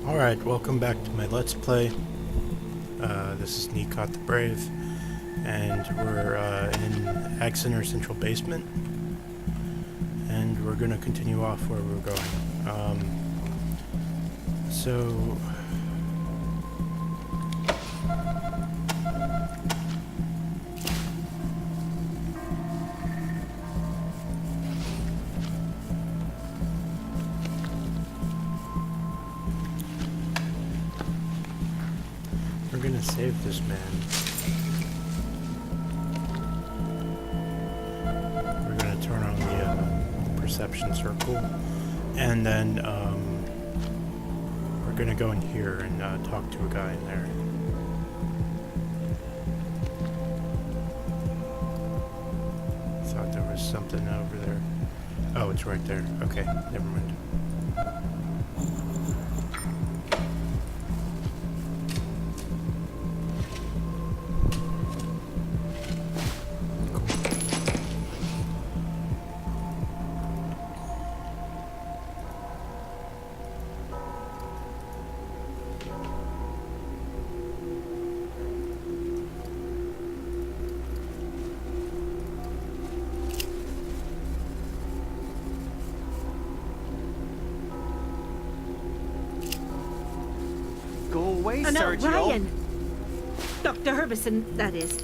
Alright, welcome back to my Let's Play. This is Nikot the Brave, and we're in Ag Center Central Basement, and we're going to continue off where we're going. So... we're gonna save this man. We're gonna turn on the perception circle, and then we're gonna go in here and talk to a guy in there. Thought there was something over there. Oh, it's right there. Okay, never mind. Go away, Oh, no, Sergio. Ryan! Dr. Herbison, that is.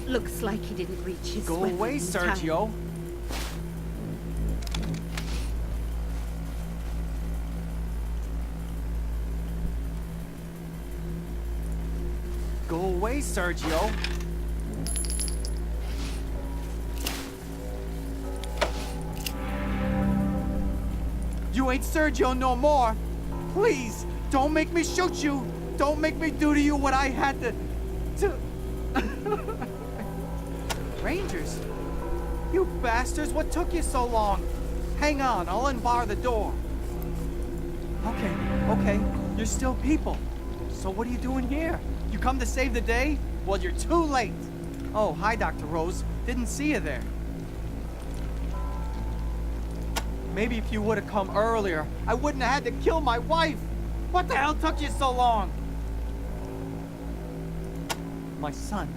Looks like he didn't reach his Go weapon away, in time. Sergio. Go away, Sergio. You ain't Sergio no more. Please, don't make me shoot you. Don't make me do to you what I had to... Rangers? You bastards, what took you so long? Hang on, I'll unbar the door. Okay, you're still people. So what are you doing here? You come to save the day? Well, you're too late. Oh, hi, Dr. Rose. Didn't see you there. Maybe if you would have come earlier, I wouldn't have had to kill my wife. What the hell took you so long? My son,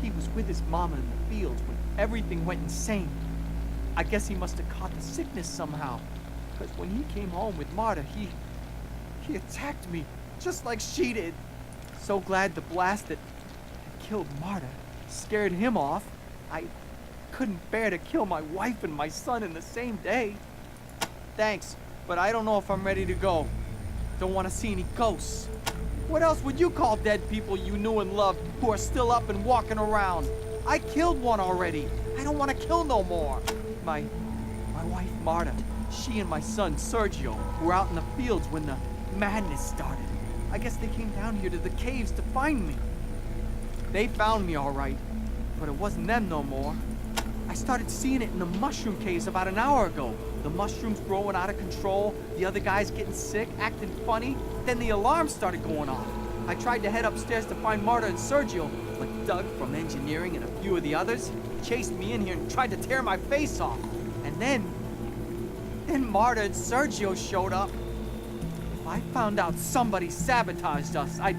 he was with his mama in the fields when everything went insane. I guess he must have caught the sickness somehow. Because when he came home with Marta, he attacked me, just like she did. So glad the blast that killed Marta scared him off. I couldn't bear to kill my wife and my son in the same day. Thanks, but I don't know if I'm ready to go. Don't want to see any ghosts. What else would you call dead people you knew and loved who are still up and walking around? I killed one already. I don't want to kill no more. My wife Marta, she and my son Sergio were out in the fields when the madness started. I guess they came down here to the caves to find me. They found me all right, but it wasn't them no more. I started seeing it in the mushroom caves about an hour ago. The mushrooms growing out of control, the other guys getting sick, acting funny. Then the alarm started going off. I tried to head upstairs to find Marta and Sergio, but Doug from engineering and a few of the others chased me in here and tried to tear my face off. And then Marta and Sergio showed up. If I found out somebody sabotaged us, I'd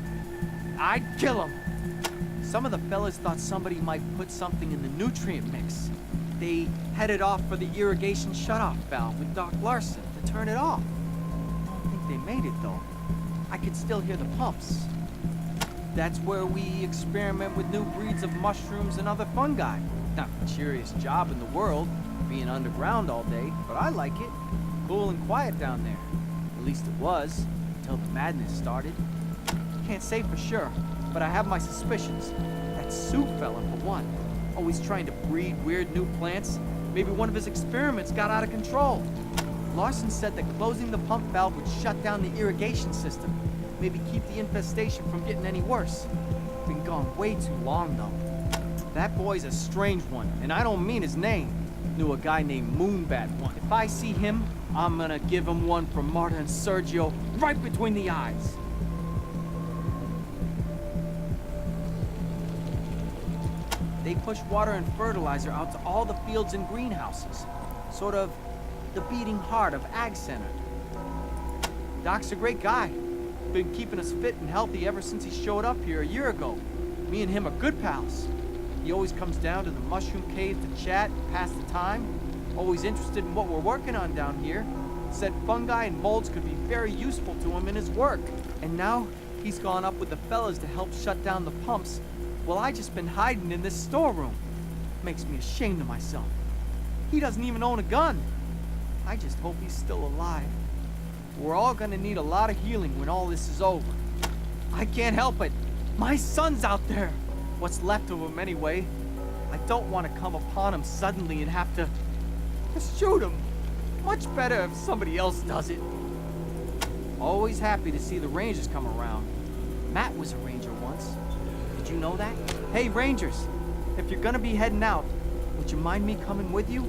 kill them. Some of the fellas thought somebody might put something in the nutrient mix. They headed off for the irrigation shutoff valve with Doc Larson to turn it off. I don't think they made it though. I could still hear the pumps. That's where we experiment with new breeds of mushrooms and other fungi. Not the cheeriest job in the world, being underground all day, but I like it. Cool and quiet down there. At least it was, until the madness started. Can't say for sure, but I have my suspicions. That Sue fella, for one. Always trying to breed weird new plants. Maybe one of his experiments got out of control. Larson said that closing the pump valve would shut down the irrigation system. Maybe keep the infestation from getting any worse. Been gone way too long, though. That boy's a strange one, and I don't mean his name. Knew a guy named Moonbat once. If I see him, I'm gonna give him one for Marta and Sergio right between the eyes. They push water and fertilizer out to all the fields and greenhouses. Sort of the beating heart of Ag Center. Doc's a great guy. Been keeping us fit and healthy ever since he showed up here a year ago. Me and him are good pals. He always comes down to the mushroom cave to chat and pass the time. Always interested in what we're working on down here. Said fungi and molds could be very useful to him in his work. And now he's gone up with the fellas to help shut down the pumps. Well, I just been hiding in this storeroom. Makes me ashamed of myself. He doesn't even own a gun. I just hope he's still alive. We're all gonna need a lot of healing when all this is over. I can't help it. My son's out there. What's left of him anyway. I don't want to come upon him suddenly and have to shoot him. Much better if somebody else does it. Always happy to see the Rangers come around. Matt was a Ranger once. Did you know that? Hey, Rangers, if you're gonna be heading out, would you mind me coming with you?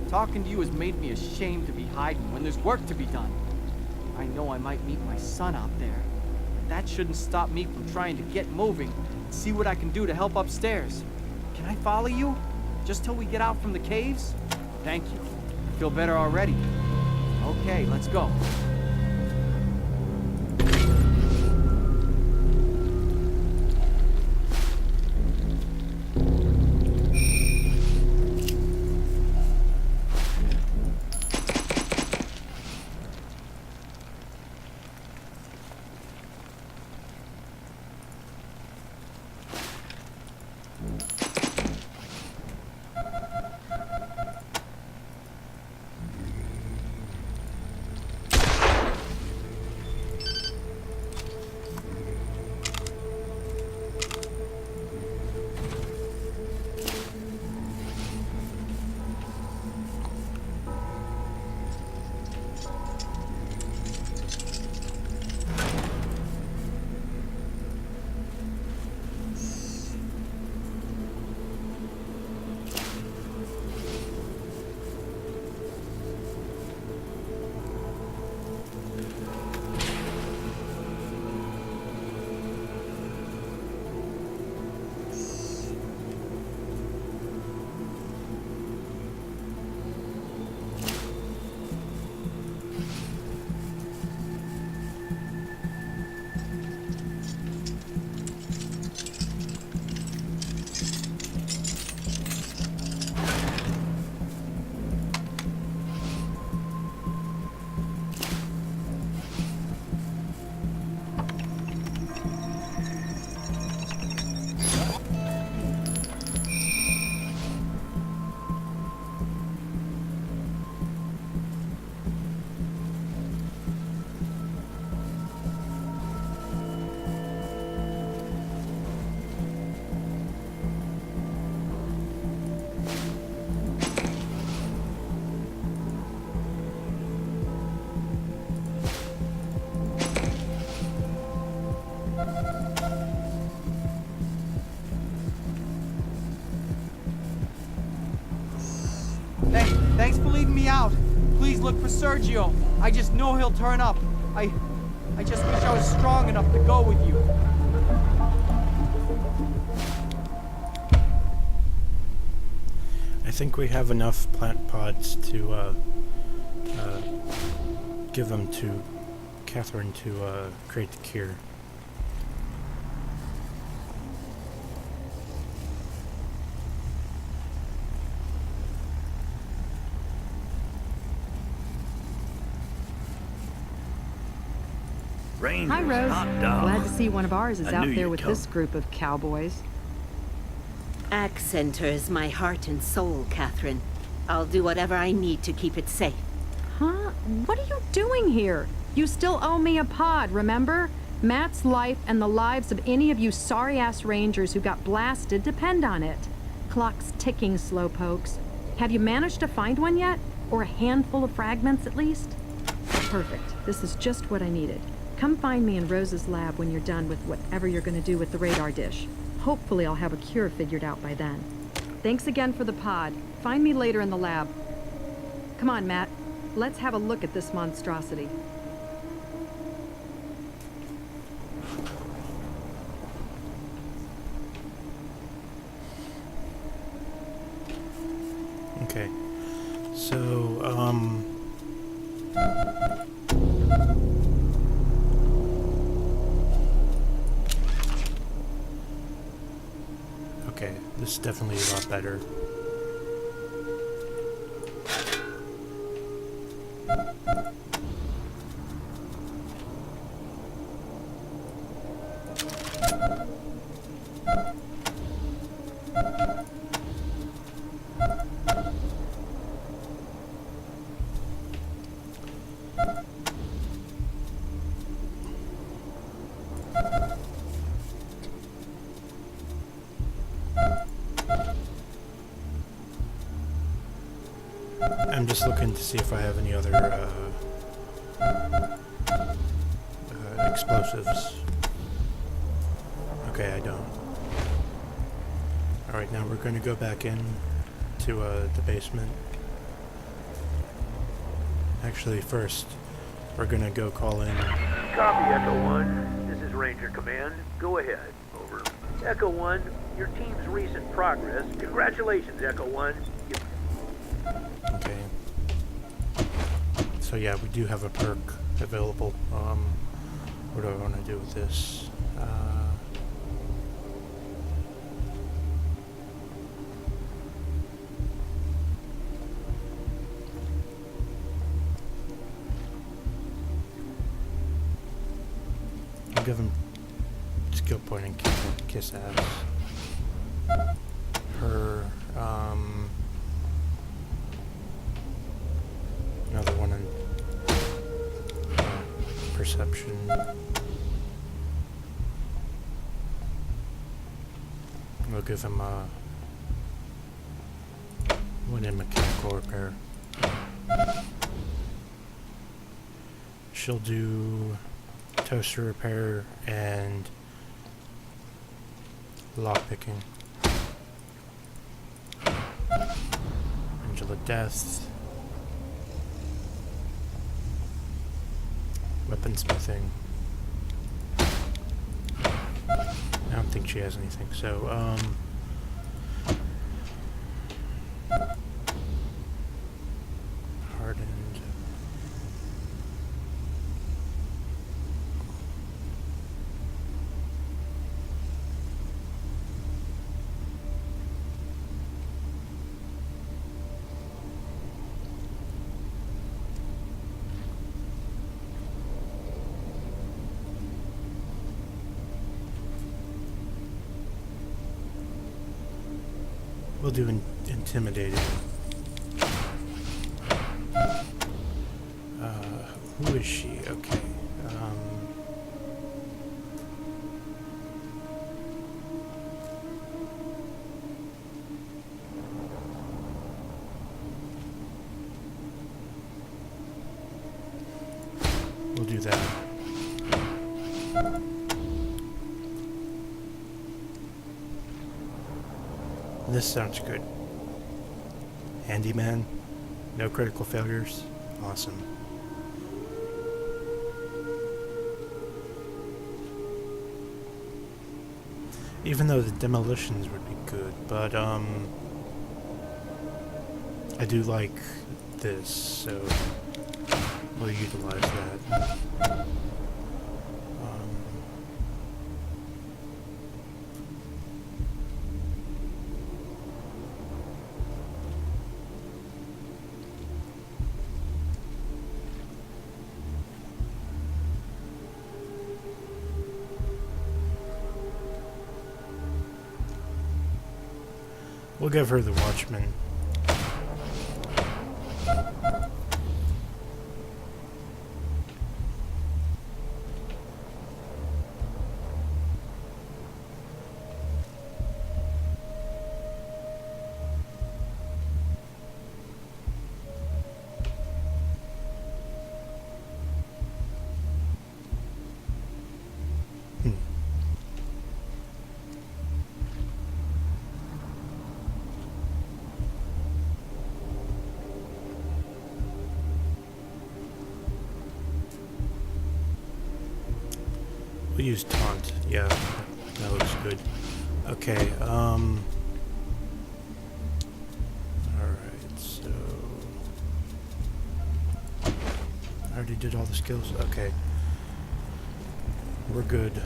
Talking to you has made me ashamed to be hiding when there's work to be done. I know I might meet my son out there, but that shouldn't stop me from trying to get moving and see what I can do to help upstairs. Can I follow you? Just till we get out from the caves? Thank you. I feel better already. Okay, let's go. Thanks for leading me out. Please look for Sergio. I just know he'll turn up. I just wish I was strong enough to go with you. I think we have enough plant pods to give them to Catherine to create the cure. Rangers, Hi, Rose. hot dog. Glad to see one of ours is I out knew there you'd with come. this group of cowboys. Ag centers my heart and soul, Catherine. I'll do whatever I need to keep it safe. Huh? What are you doing here? You still owe me a pod, remember? Matt's life and the lives of any of you sorry-ass rangers who got blasted depend on it. Clock's ticking, slowpokes. Have you managed to find one yet? Or a handful of fragments, at least? Perfect. This is just what I needed. Come find me in Rose's lab when you're done with whatever you're going to do with the radar dish. Hopefully I'll have a cure figured out by then. Thanks again for the pod. Find me later in the lab. Come on, Matt. Let's have a look at this monstrosity. Okay. So, This is definitely a lot better. I'm just looking to see if I have any other explosives. Okay, I don't. Alright, now we're going to go back in to the basement. Actually, first, we're going to go call in. Copy, Echo 1. This is Ranger Command. Go ahead. Over. Echo 1, your team's recent progress. Congratulations, Echo 1. Okay. So yeah, we do have a perk available. What do I want to do with this? I'll give him skill point and kiss ass. Her, another one in perception. We'll give him one in mechanical repair. She'll do toaster repair and lockpicking. Angel of Death. Weaponsmithing. I don't think she has anything, so, hardened. We'll do intimidating. Who is she? Okay. We'll do that. This sounds good. Handyman, no critical failures, awesome. Even though the demolitions would be good, but I do like this, so we'll utilize that. We'll give her the Watchman. We'll use taunt. Yeah, that looks good. Okay, alright, so I already did all the skills. Okay. We're good.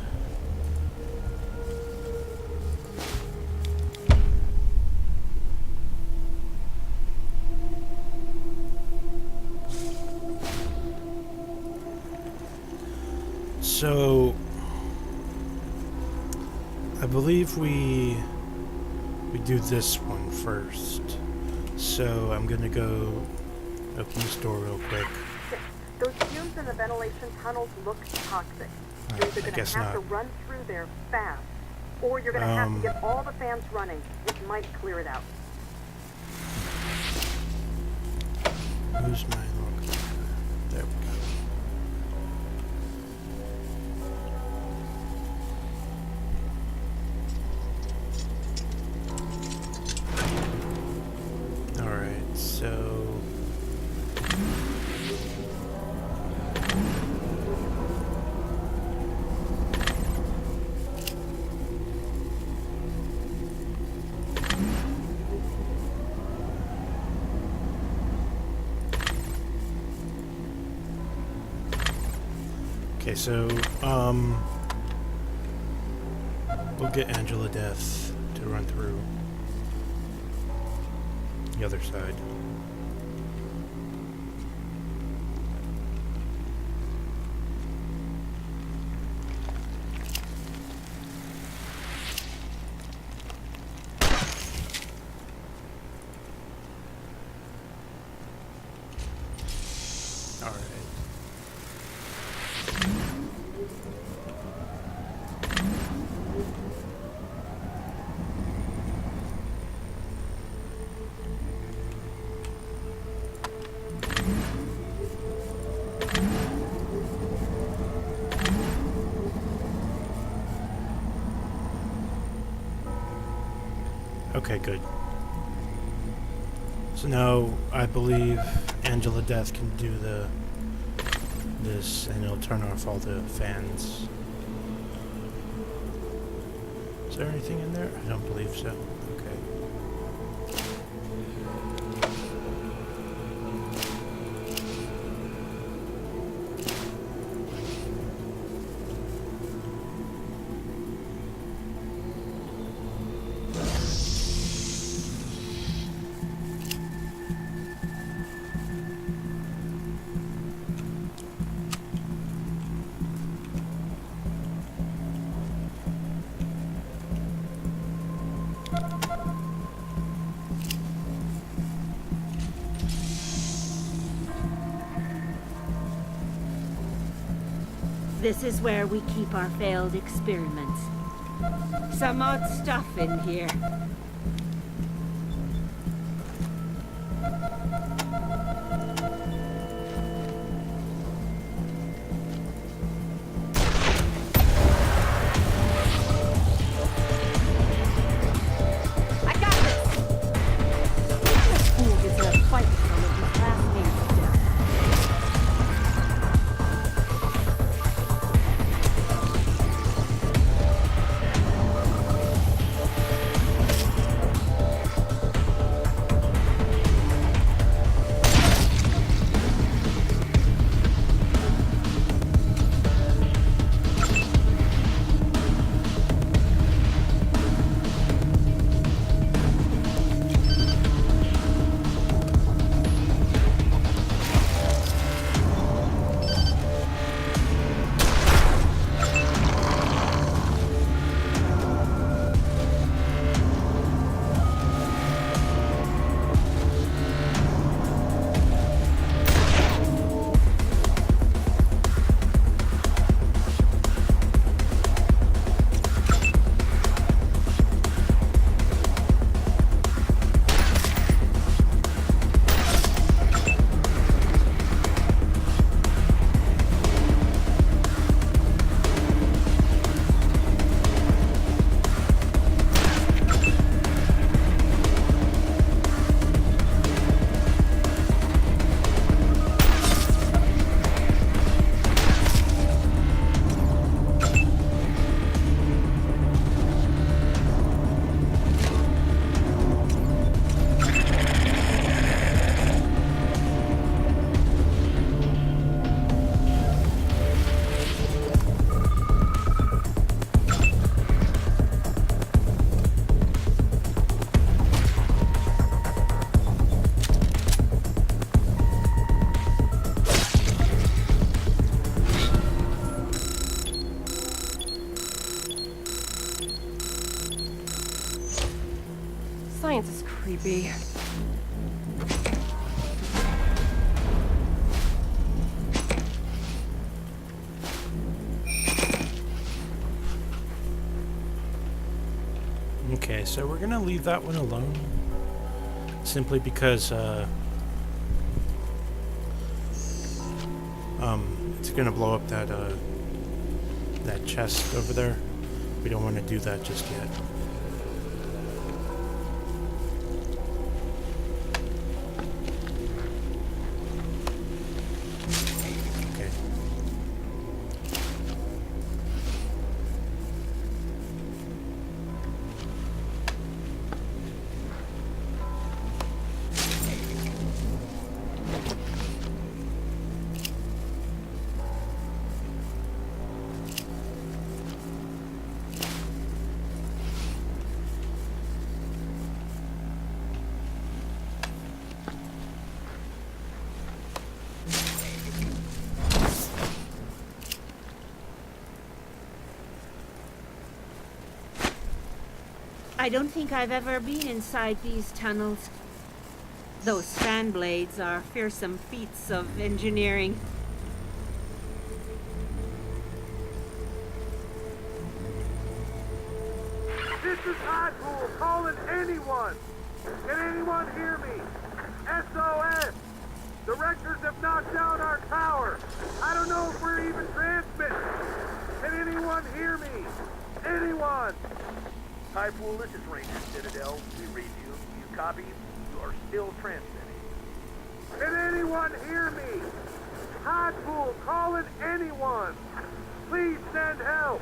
So I believe we do this one first. So I'm gonna go open this door real quick. Those fumes in the ventilation tunnels look toxic. You're either I going guess to have not. to run through there fast, or you're going to have to get all the fans running, which might clear it out. Who's my log? There we go. Alright, so okay, so we'll get Angela Death to run through the other side. All right. Okay, good. So now I believe Angela Death can do this, and it'll turn off all the fans. Is there anything in there? I don't believe so. Okay. This is where we keep our failed experiments. Some odd stuff in here. I got this! This fool gets in a fight with some of his classmates to death. science is creepy. Okay, so we're gonna leave that one alone. Simply because, it's gonna blow up that, that chest over there. We don't want to do that just yet. Okay. I don't think I've ever been inside these tunnels. Those fan blades are fearsome feats of engineering. This is Hardpool calling anyone. Can anyone hear me? SOS! The Rectors have knocked down our tower. I don't know if we're even transmitting. Can anyone hear me? Anyone? Hardpool, this is Ranger Citadel. We read you. You copy? You are still transmitting. Can anyone hear me? Hardpool calling anyone. Please send help.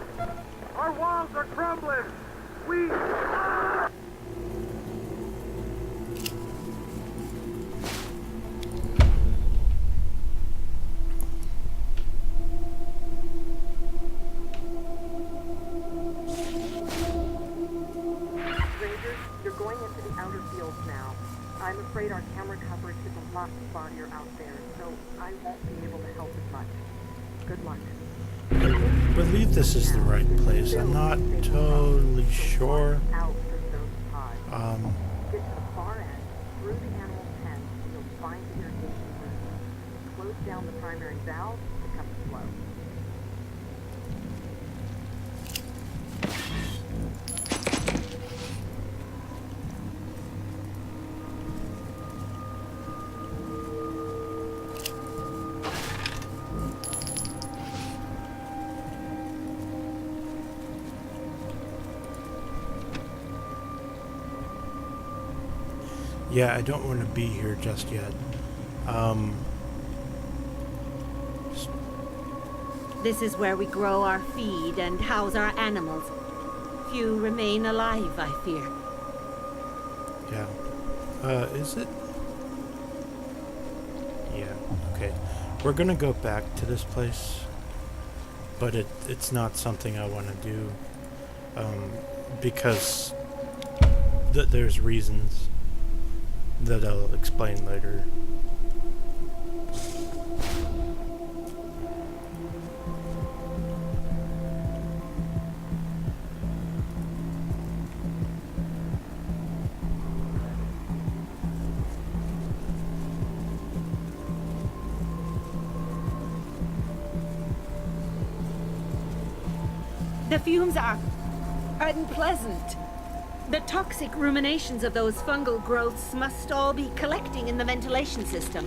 Our walls are crumbling. We... Rangers, you're going into the outer fields now. I'm afraid our camera coverage is a lot spottier out there, so I won't be able to help as much. Good luck. I believe this is the right place. I'm not totally sure. Out of those pods. Um, Get to the far end, through the animal pen, and you'll find the irrigation room. Close down the primary valve to cut the flow. yeah, I don't want to be here just yet. This is where we grow our feed and house our animals. Few remain alive, I fear. Yeah. Is it? Yeah, okay. We're gonna go back to this place, but it's not something I want to do, because there's reasons that I'll explain later. The fumes are unpleasant. The toxic ruminations of those fungal growths must all be collecting in the ventilation system.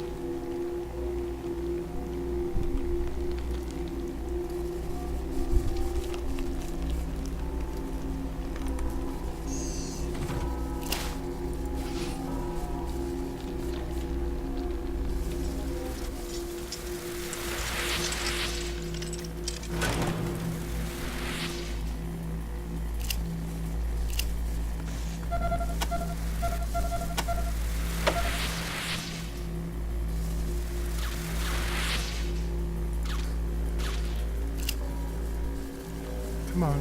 Come on.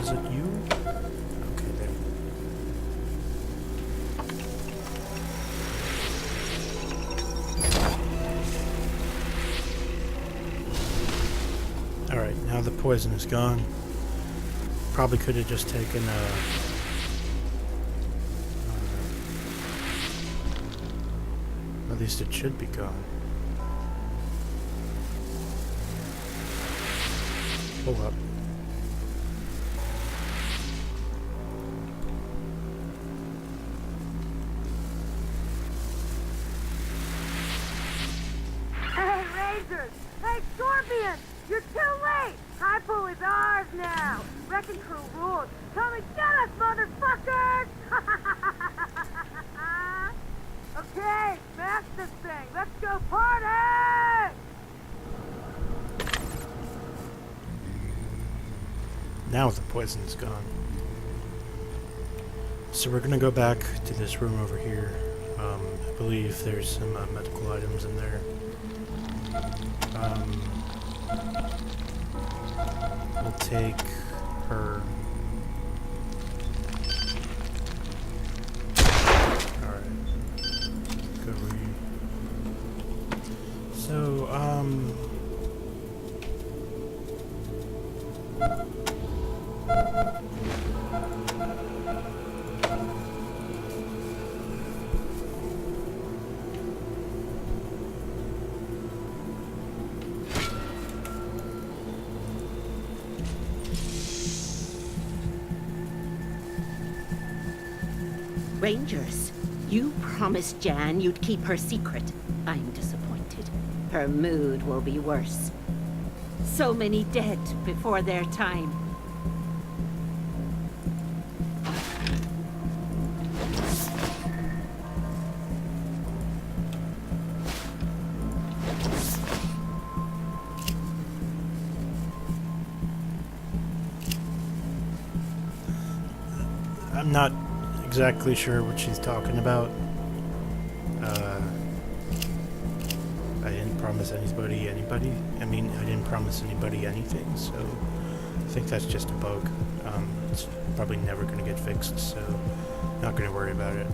Is it you? Okay, there. Alright, now the poison is gone. Probably could have just taken at least it should be gone. Pull up. Hey, Rangers! Hey, Scorpion! You're too late! Hypo is ours now! Wrecking Crew rules! Come and get us, motherfuckers! Okay, smash this thing! Let's go party! Now the poison's gone. So we're gonna go back to this room over here. I believe there's some medical items in there. We'll take her. Alright. Go read. So, Rangers, you promised Jan you'd keep her secret. I'm disappointed. Her mood will be worse. So many dead before their time. I'm not exactly sure what she's talking about. I didn't promise anybody. I mean, I didn't promise anybody anything, so I think that's just a bug. It's probably never going to get fixed, so not going to worry about it.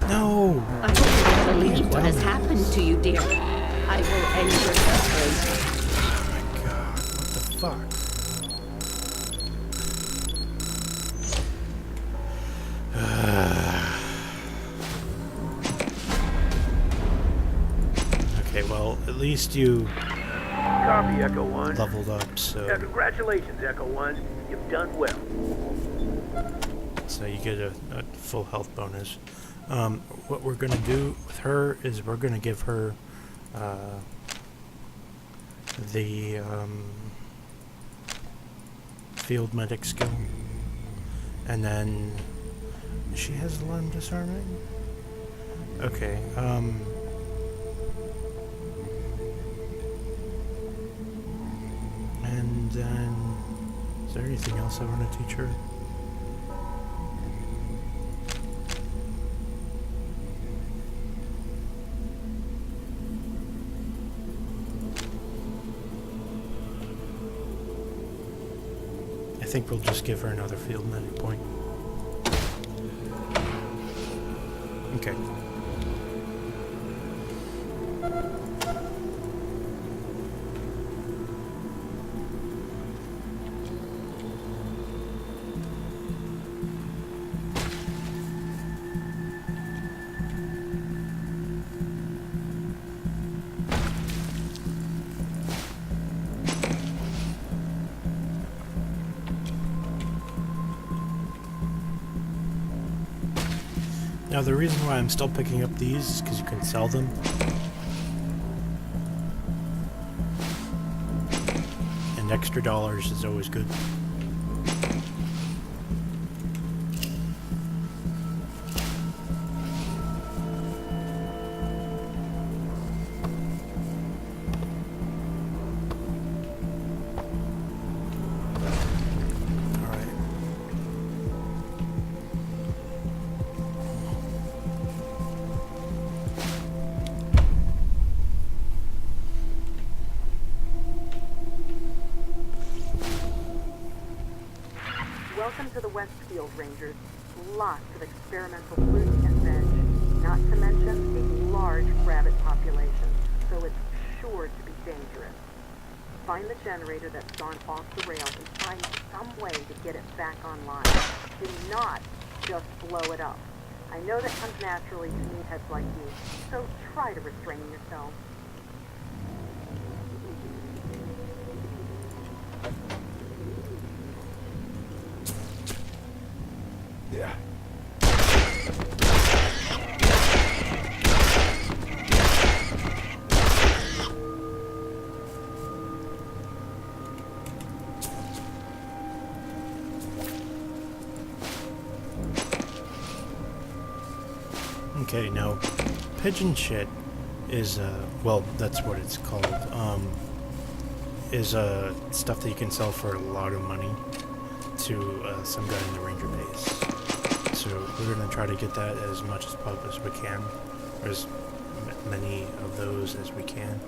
No! I can't believe what has happened to you, dear. I will end your suffering. Oh my god, what the fuck? Okay, well, at least you Copy, Echo 1. leveled up, so Congratulations, Echo 1. You've done well. you get a full health bonus. What we're gonna do with her is we're gonna give her the field medic skill, and then she has alarm disarming. Okay. And then, is there anything else I want to teach her? think we'll just give her another field medic point. Okay. Now the reason why I'm still picking up these is because you can sell them. And extra dollars is always good. Welcome to the Westfield, Rangers. Lots of experimental fruit and veg, not to mention a large rabbit population, so it's sure to be dangerous. Find the generator that's gone off the rails and find some way to get it back online. Do not just blow it up. I know that comes naturally to meatheads like you, so try to restrain yourself. Yeah. Okay, now, pigeon shit is, well, that's what it's called, is, stuff that you can sell for a lot of money to, some guy in the ranger base. So we're gonna try to get that as much as possible as we can, or as many of those as we can.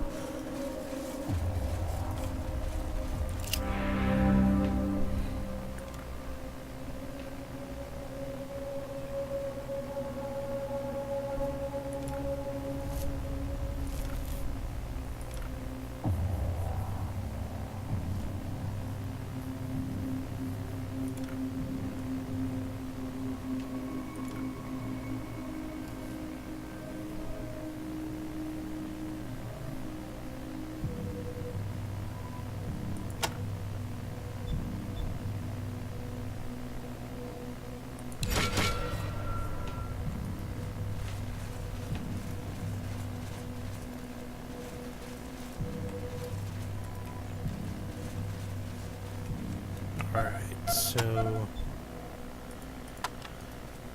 Alright, so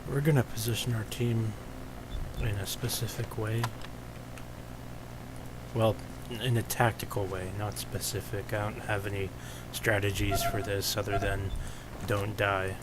we're gonna position our team in a specific way. Well, in a tactical way, not specific. I don't have any strategies for this other than don't die.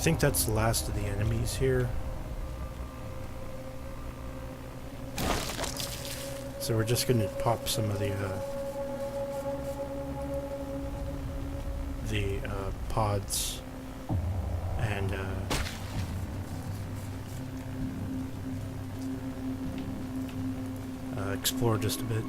think that's the last of the enemies here. So we're just gonna pop some of the pods and explore just a bit.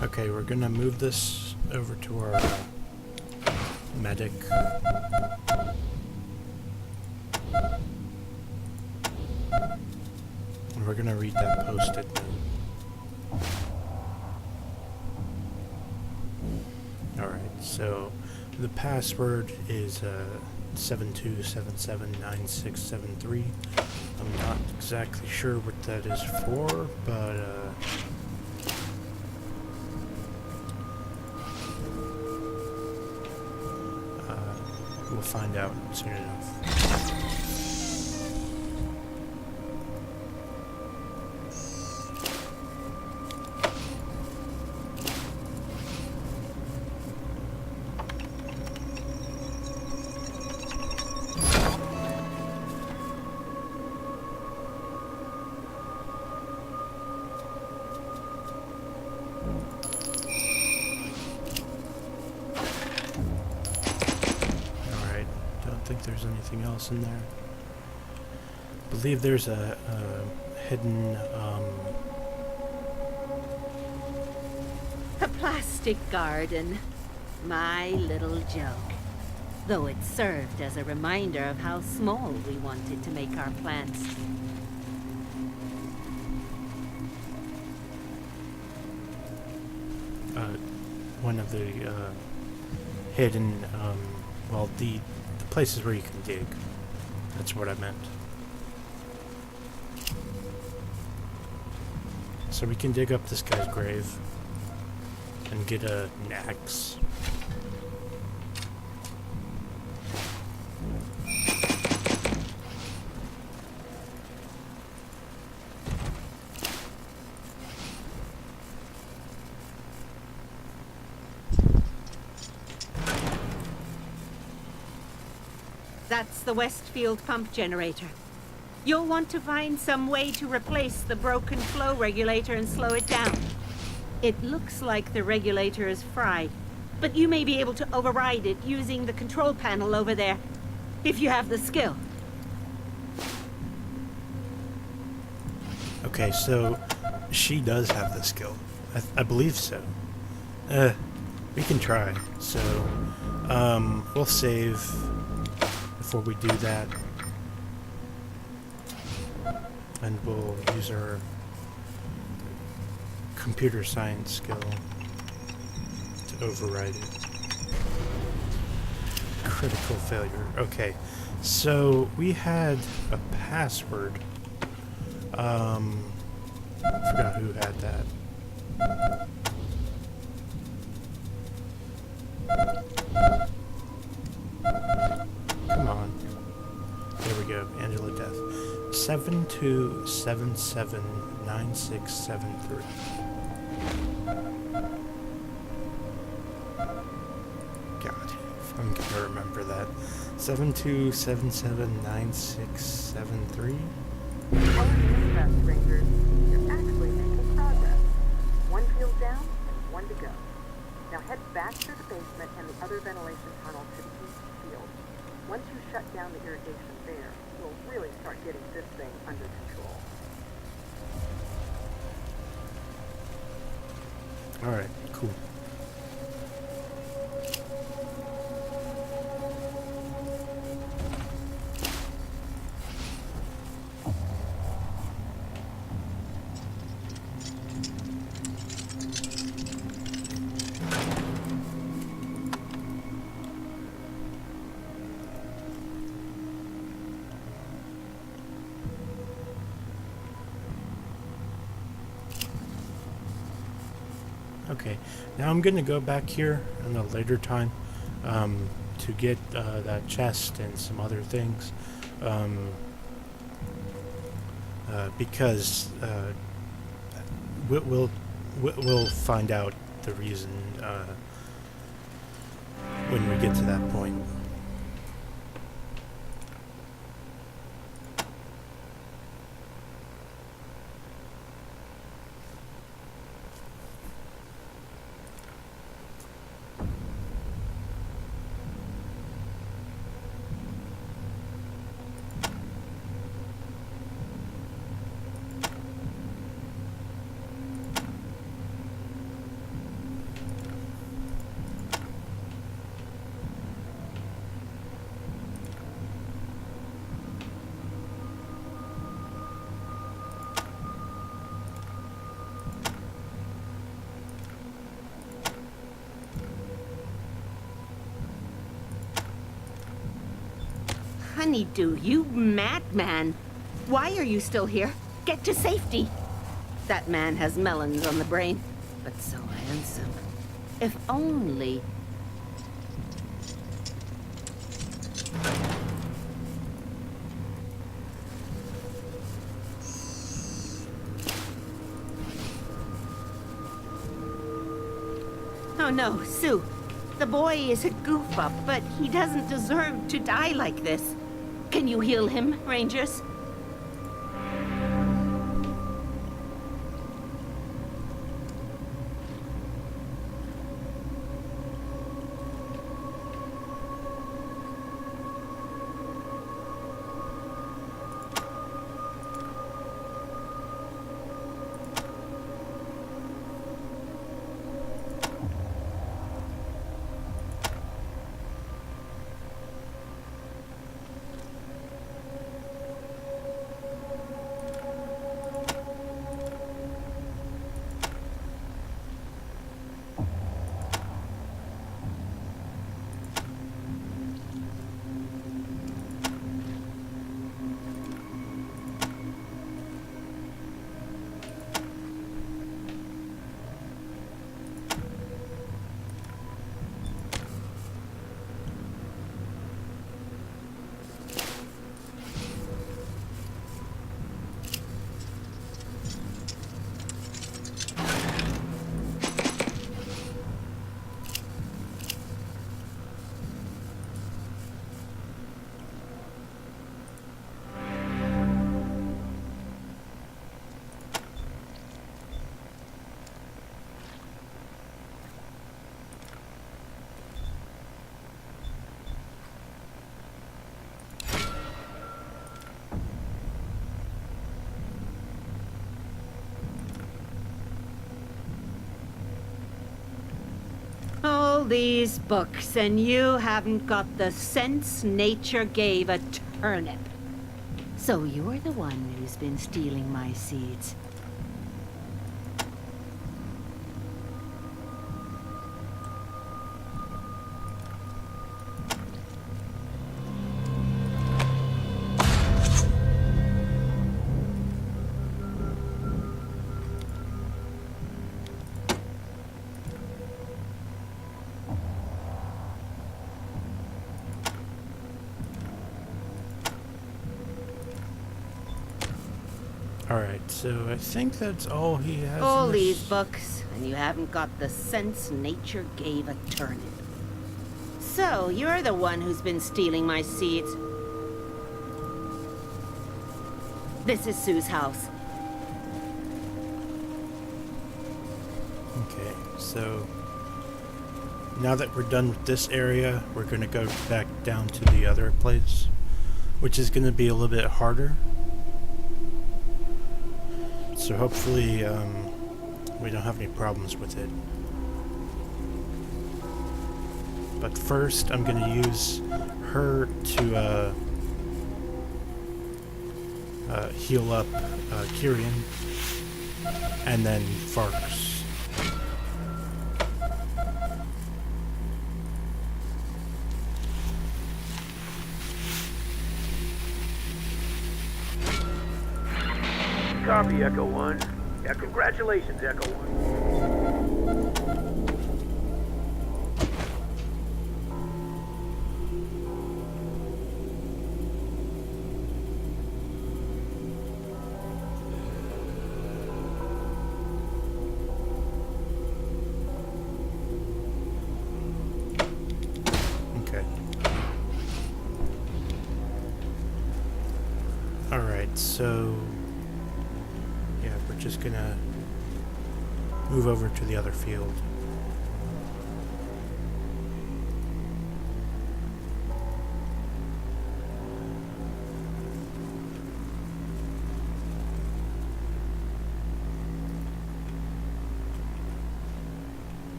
Okay, we're gonna move this over to our medic. And we're gonna read that post-it note. Alright, so the password is 72779673. I'm not exactly sure what that is for, but we'll find out soon enough. There's anything else in there. I believe there's a hidden A plastic garden. My little joke. Though it served as a reminder of how small we wanted to make our plants. one of the hidden well, the places where you can dig. That's what I meant. So we can dig up this guy's grave and get an axe. That's the Westfield pump generator. You'll want to find some way to replace the broken flow regulator and slow it down. It looks like the regulator is fried, but you may be able to override it using the control panel over there, if you have the skill. Okay, so she does have the skill. I believe so. We can try. So, we'll save before we do that. And we'll use our computer science skill to override it. Critical failure. Okay, so we had a password. Forgot who had that. Come on. There we go. Angela Death. 72779673. God, if I'm gonna remember that. 72779673. Rangers, you're actually making progress. back through the basement and the other ventilation tunnel to the east field. Once you shut down the irrigation there, you'll really start getting this thing under control. Alright, cool. Okay, now I'm gonna go back here in a later time to get that chest and some other things because we'll find out the reason when we get to that point. Honeydew, you madman! Why are you still here? Get to safety! That man has melons on the brain, but so handsome. If only... Oh no, Sue. The boy is a goof-up, but he doesn't deserve to die like this. Can you heal him, Rangers? All these books, and you haven't got the sense nature gave a turnip. So you're the one who's been stealing my seeds. Alright, so I think that's all he has. All in this- these books, and you haven't got the sense nature gave a turnip. So, you're the one who's been stealing my seeds. This is Sue's house. Okay, so now that we're done with this area, we're going to go back down to the other place, which is going to be a little bit harder. So hopefully we don't have any problems with it. But first, I'm going to use her to heal up Kyrian, and then Farks. Copy, Echo 1. Yeah, congratulations, Echo 1. Okay. Alright, so yeah, we're just gonna move over to the other field.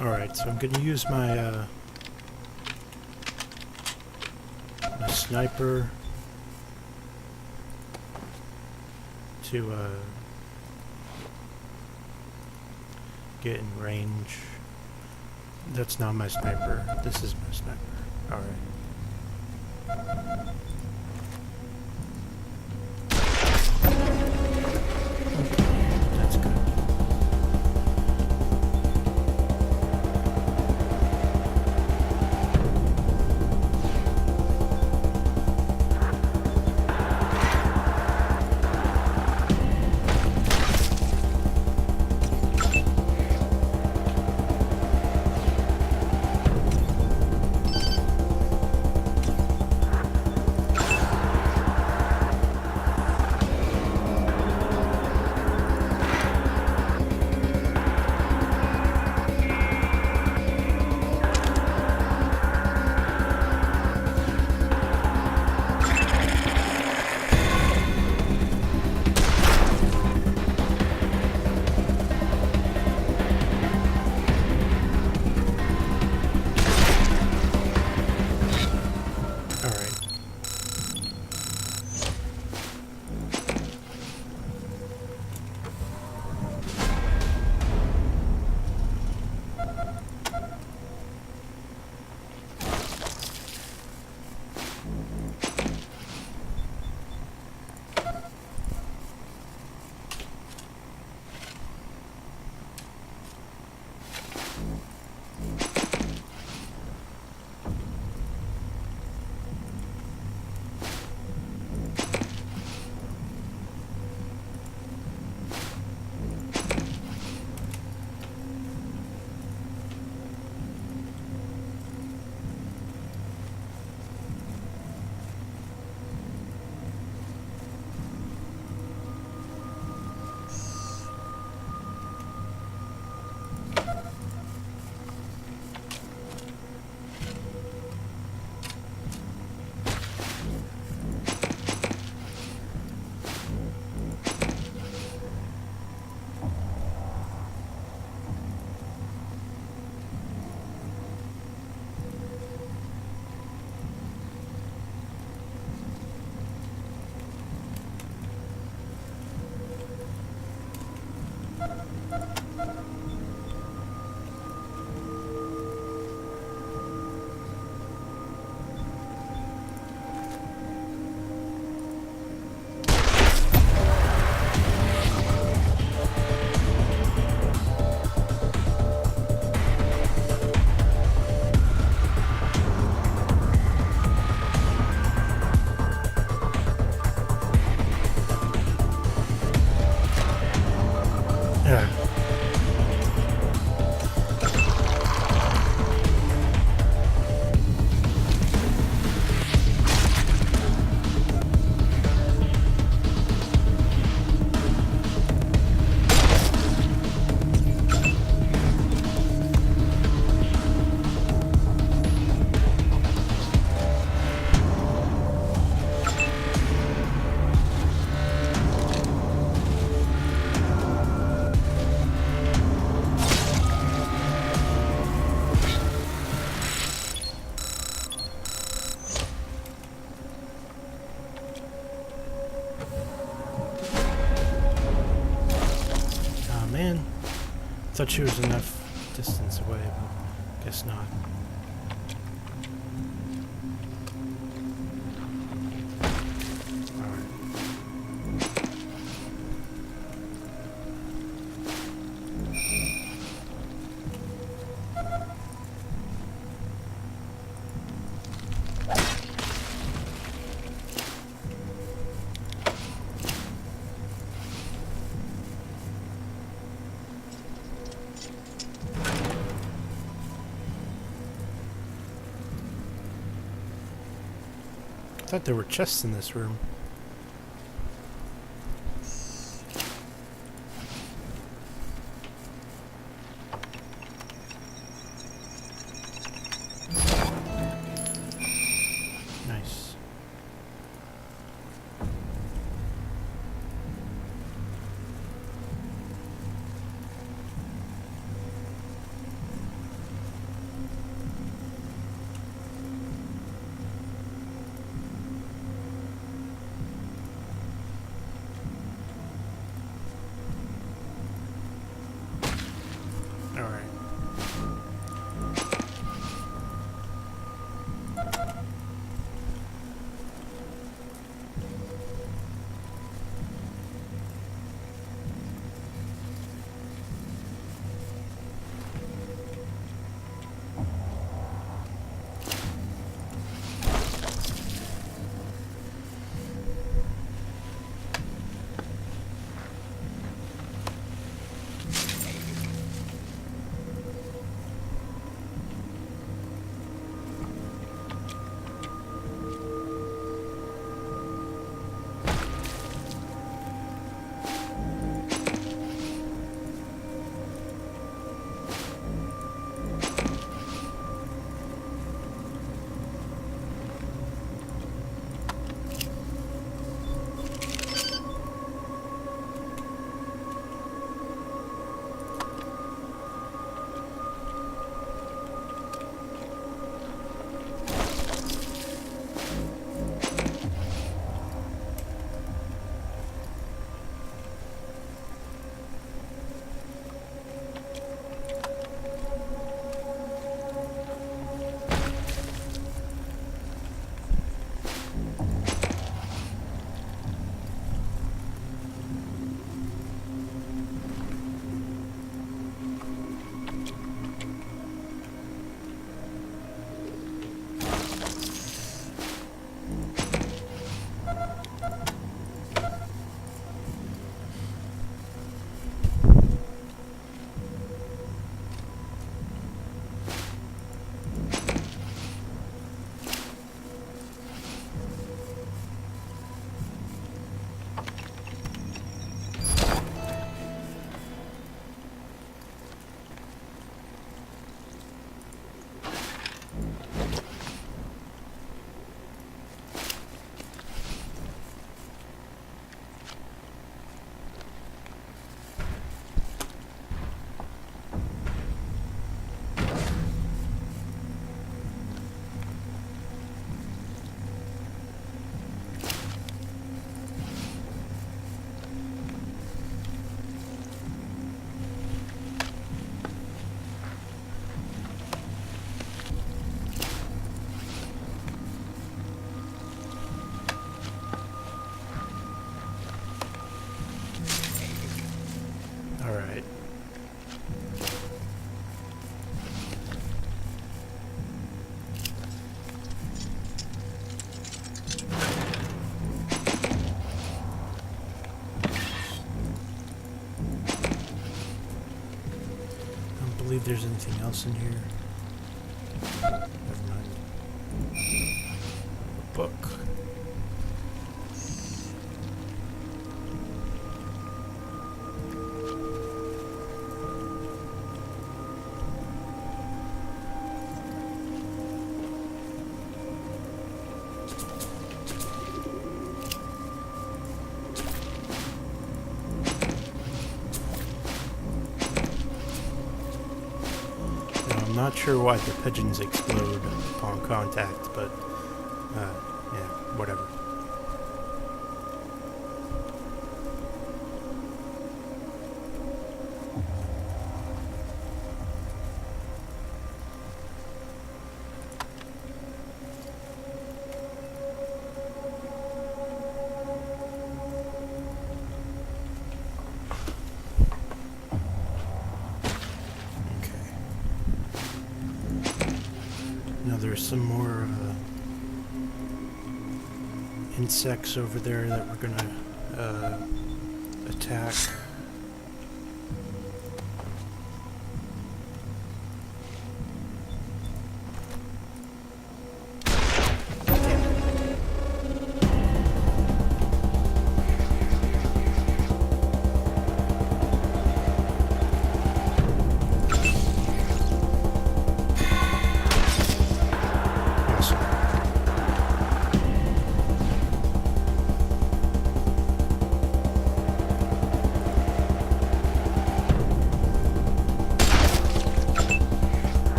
Alright, so I'm gonna use my my sniper to get in range. That's not my sniper. This is my sniper. Alright. That's good. thought she was enough distance away, but guess not. I thought there were chests in this room. Nice. Alright. I don't believe there's anything else in here. Never mind. A book. I'm not sure why the pigeons explode upon contact, but yeah, whatever. more insects over there that we're gonna attack.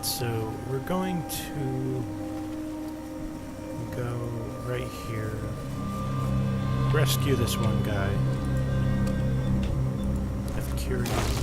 So we're going to go right here, rescue this one guy. Have curious.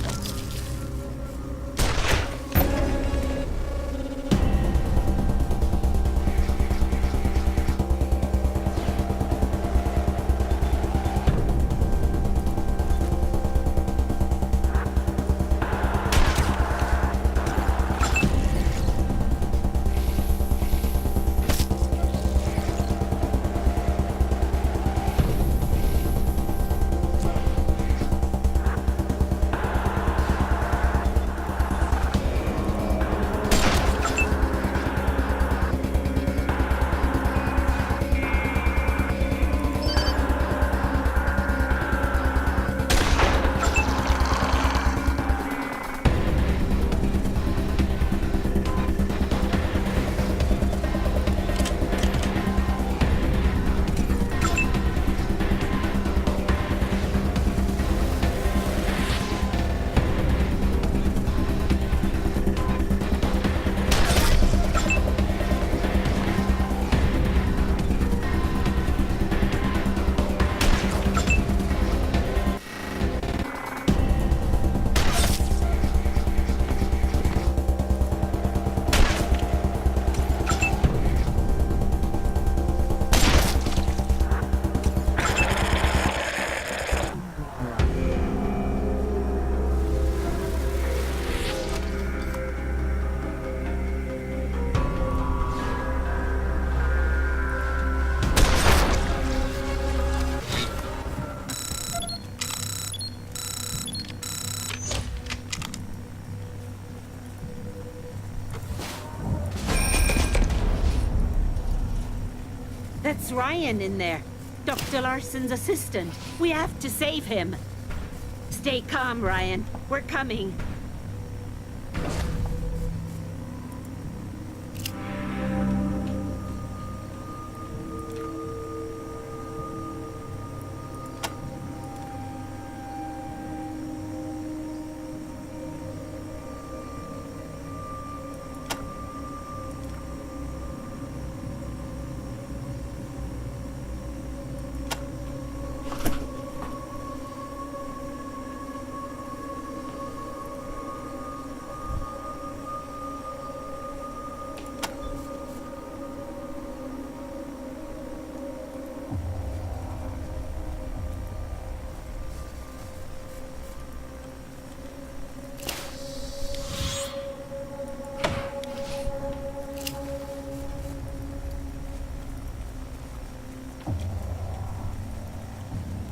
That's Ryan in there. Dr. Larson's assistant. We have to save him. Stay calm, Ryan. We're coming.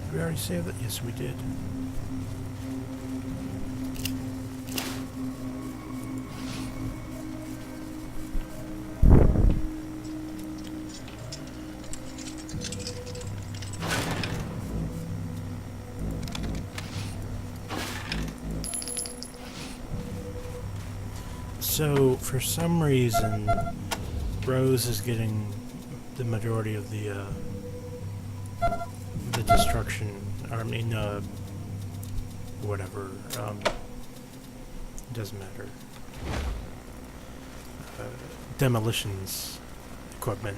Did we already save that? Yes, we did. So, for some reason, Rose is getting the majority of the destruction. I mean, whatever. It doesn't matter. Demolitions equipment.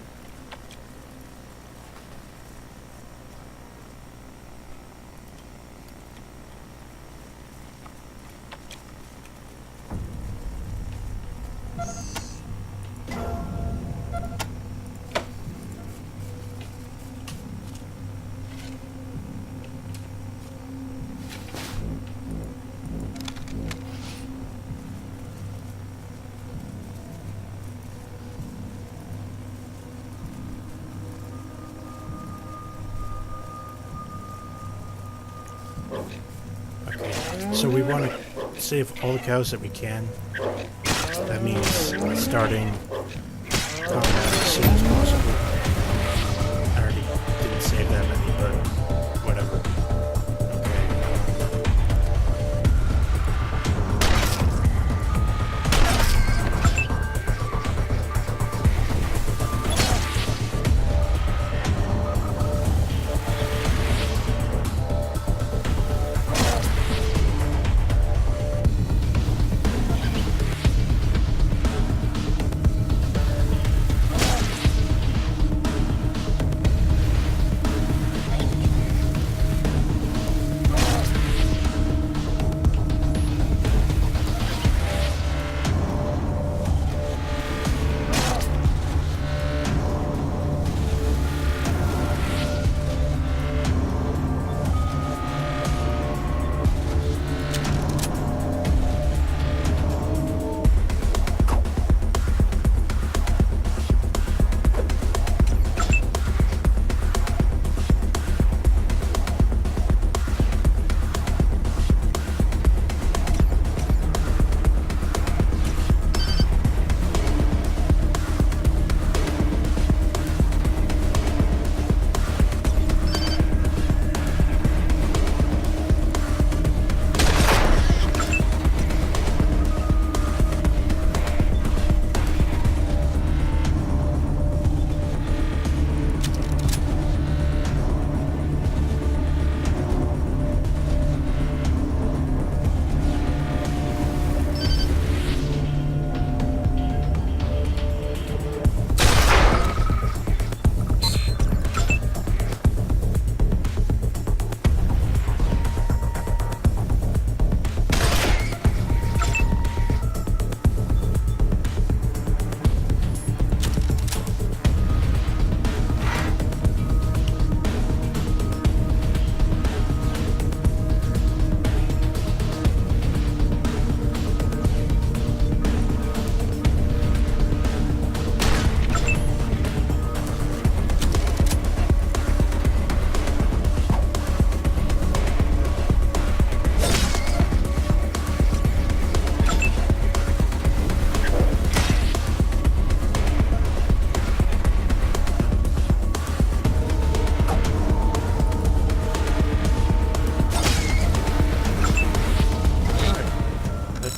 So we want to save all the cows that we can. That means starting as soon as possible. I already didn't save that many, but whatever.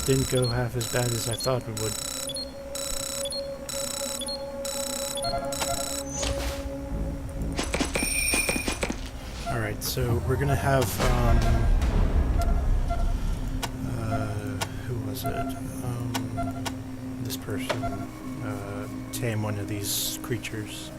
didn't go half as bad as I thought it would. Alright, so we're gonna have, who was it? This person, tame one of these creatures.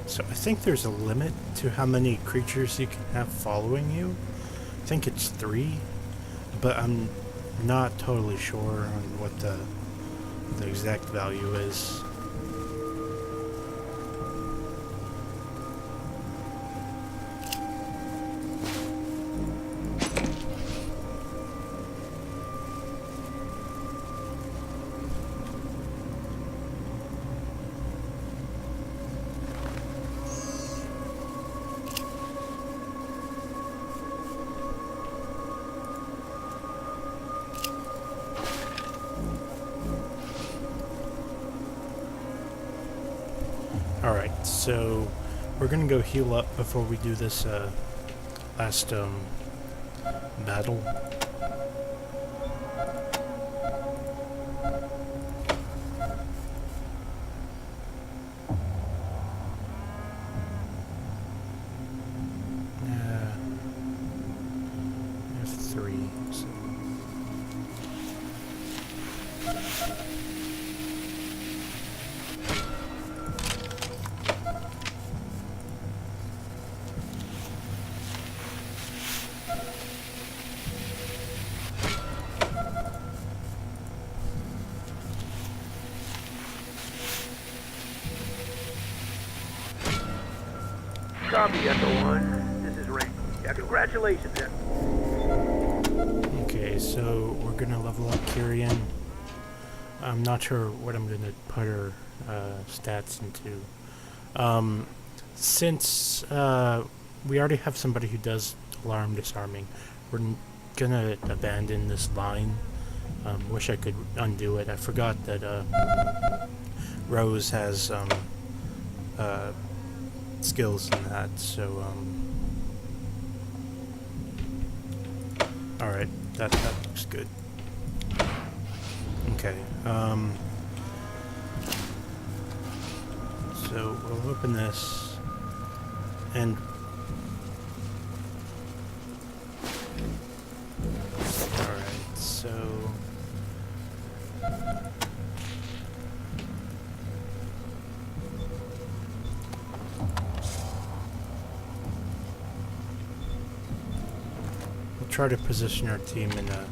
So I think there's a limit to how many creatures you can have following you. I think it's 3, but I'm not totally sure on what the exact value is. Alright, so we're gonna go heal up before we do this last battle. I have 3. So. Copy, Echo 1. This is Randy. Yeah, congratulations, Echo. Okay, so we're gonna level up Kyrian. I'm not sure what I'm gonna put her stats into. Since we already have somebody who does alarm disarming, we're gonna abandon this line. Wish I could undo it. I forgot that Rose has skills in that, so alright, that looks good. Okay, so we'll open this and alright, so try to position our team in a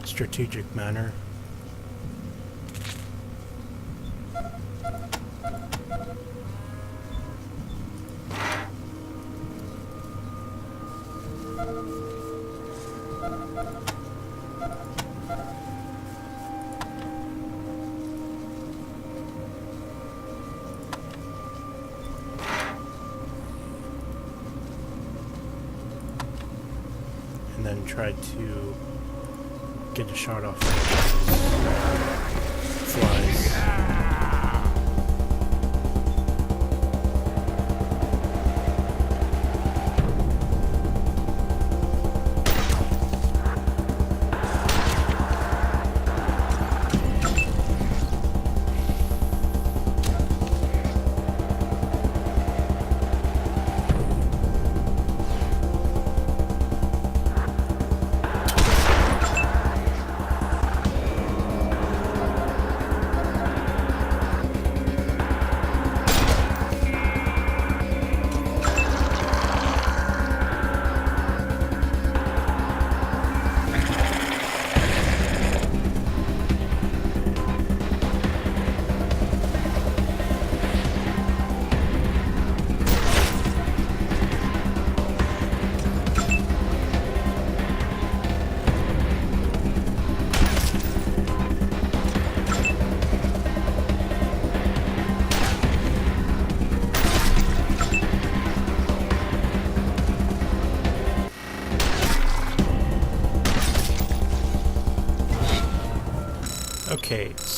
strategic manner. And then try to get a shot off flies.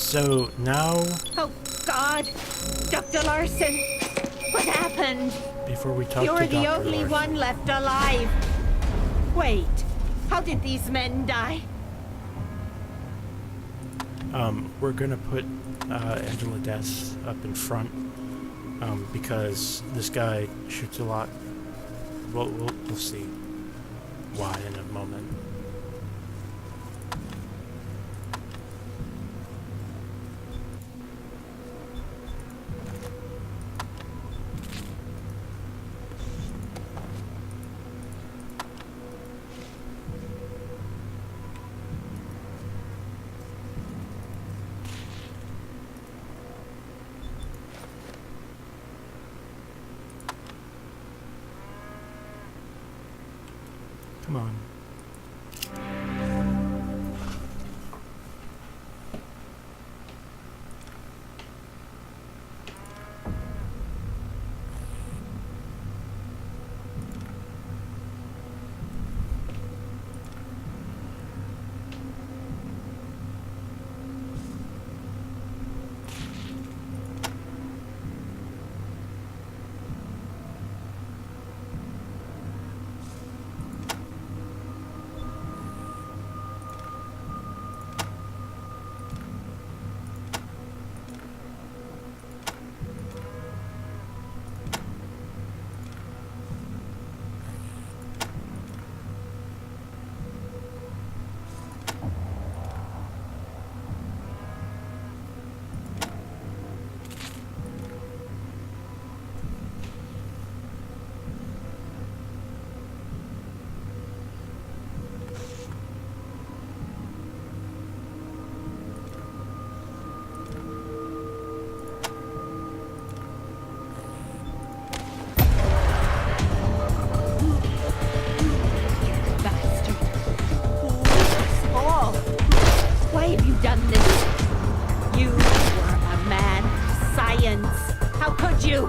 So now, Oh, God! Dr. Larson! What happened? before we talk You're to the Dr. only Larson, one left alive. Wait, how did these men die? we're gonna put Angela Death up in front because this guy shoots a lot. We'll see why in a moment. Come on. Why have you done this? You were a man of science. How could you?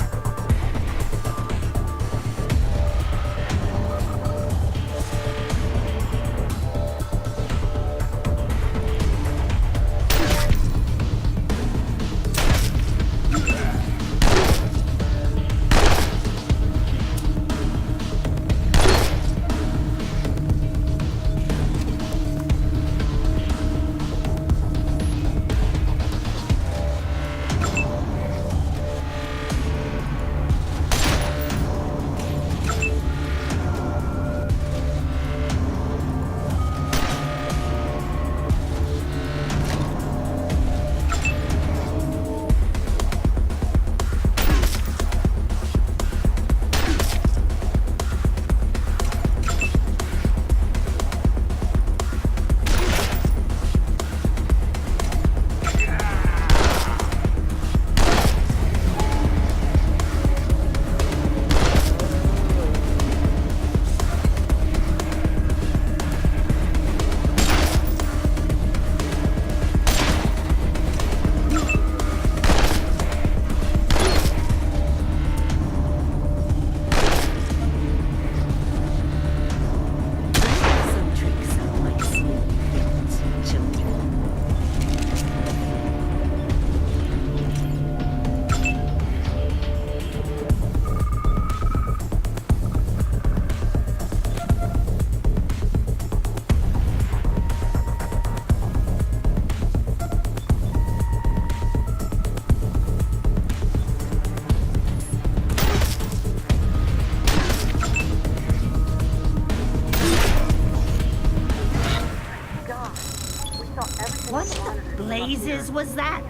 What the blazes was that?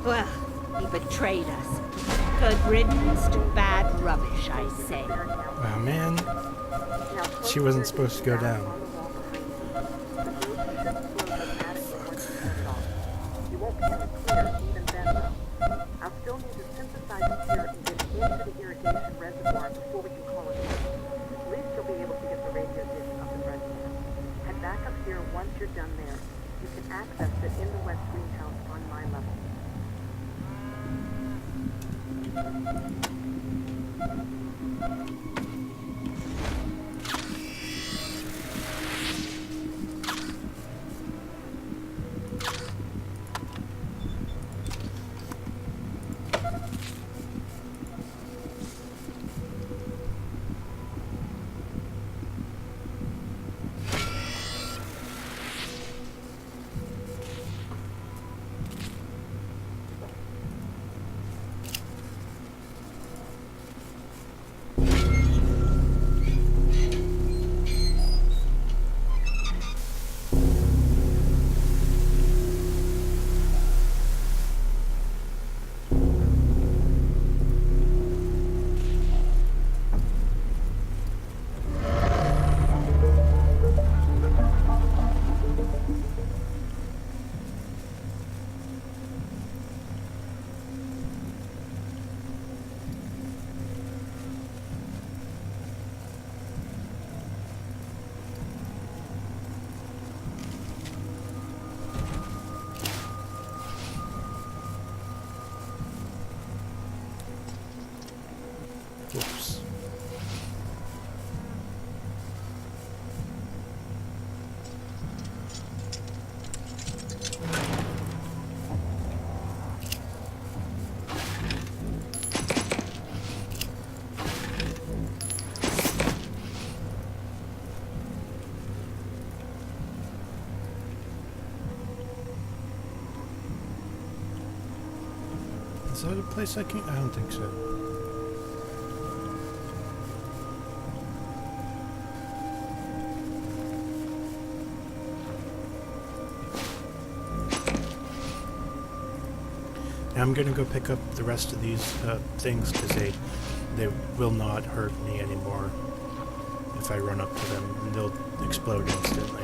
Well, he betrayed us. Good riddance to bad rubbish, I say. Oh man, she wasn't supposed to go down. You won't be any clear even then, though. I'll still need to synthesize it here and get into the irrigation reservoir before we can call it in. At least you'll be able to get the radio dish up and running now. Head back up here once you're done there. You can access it in the West greenhouse on my level. Oops. Is that a place I can? I don't think so. Now I'm gonna go pick up the rest of these things because they will not hurt me anymore if I run up to them, and they'll explode instantly.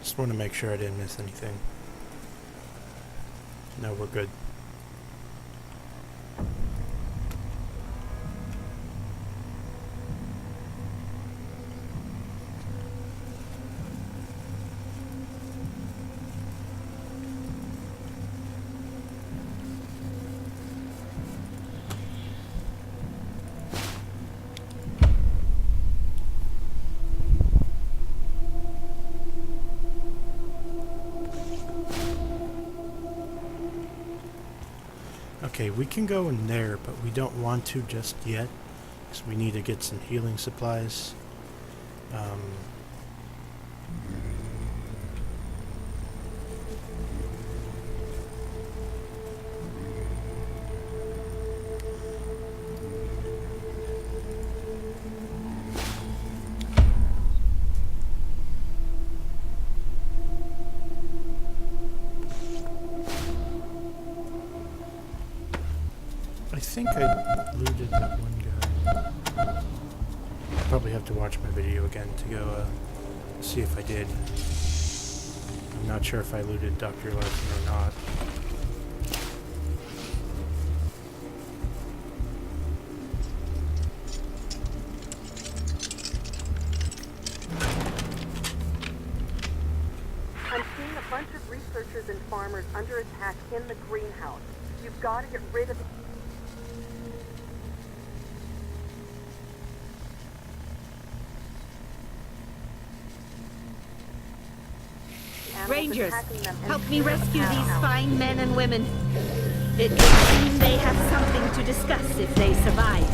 Just want to make sure I didn't miss anything. No, we're good. Okay, we can go in there, but we don't want to just yet, because we need to get some healing supplies. I think I looted that one guy. Probably have to watch my video again to go see if I did. I'm not sure if I looted Dr. Larson or not. I'm seeing a bunch of researchers and farmers under attack in the greenhouse. You've got to get rid of... Rangers, help me rescue these fine men and women. It would seem they have something to discuss if they survive.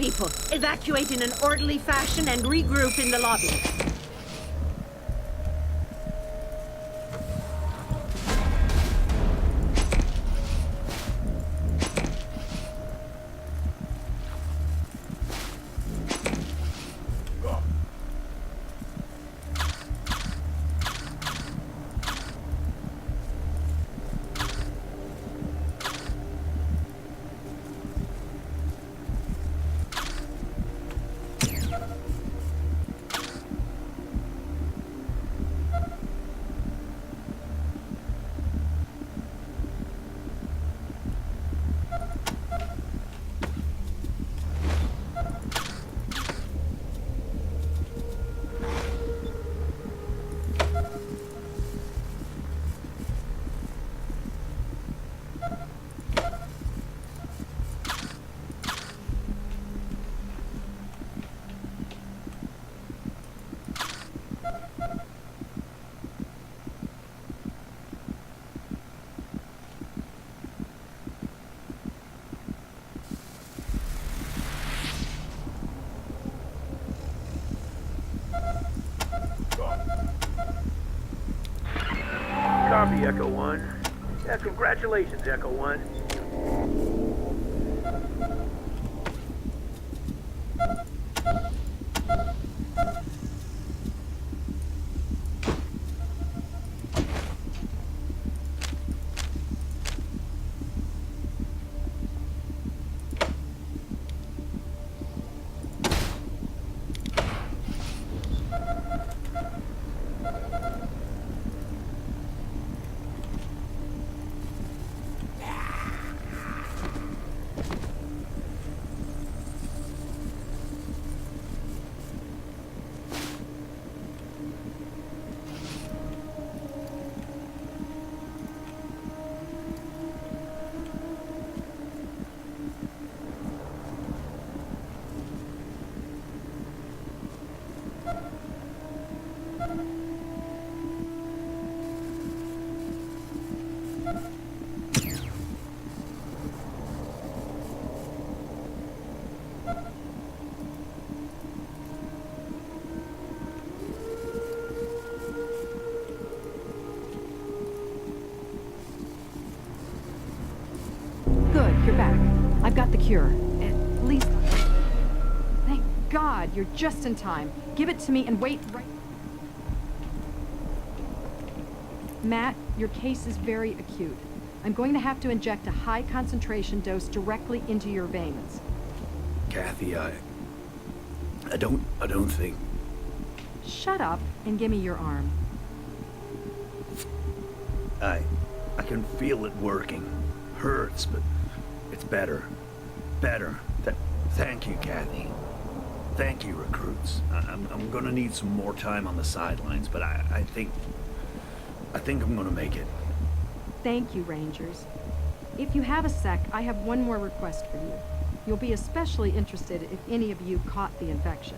people. Evacuate in an orderly fashion and regroup in the lobby. Copy, Echo 1. Yeah, congratulations, Echo 1. Good, you're back. I've got the cure. At least... Thank God, you're just in time. Give it to me and wait right... Matt, your case is very acute. I'm going to have to inject a high concentration dose directly into your veins. Kathy, I don't think... Shut up and give me your arm. I can feel it working. Hurts, but it's better. Better. Thank you, Kathy. Thank you, recruits. I'm gonna need some more time on the sidelines, but I think I'm gonna make it. Thank you, Rangers. If you have a sec, I have one more request for you. You'll be especially interested if any of you caught the infection.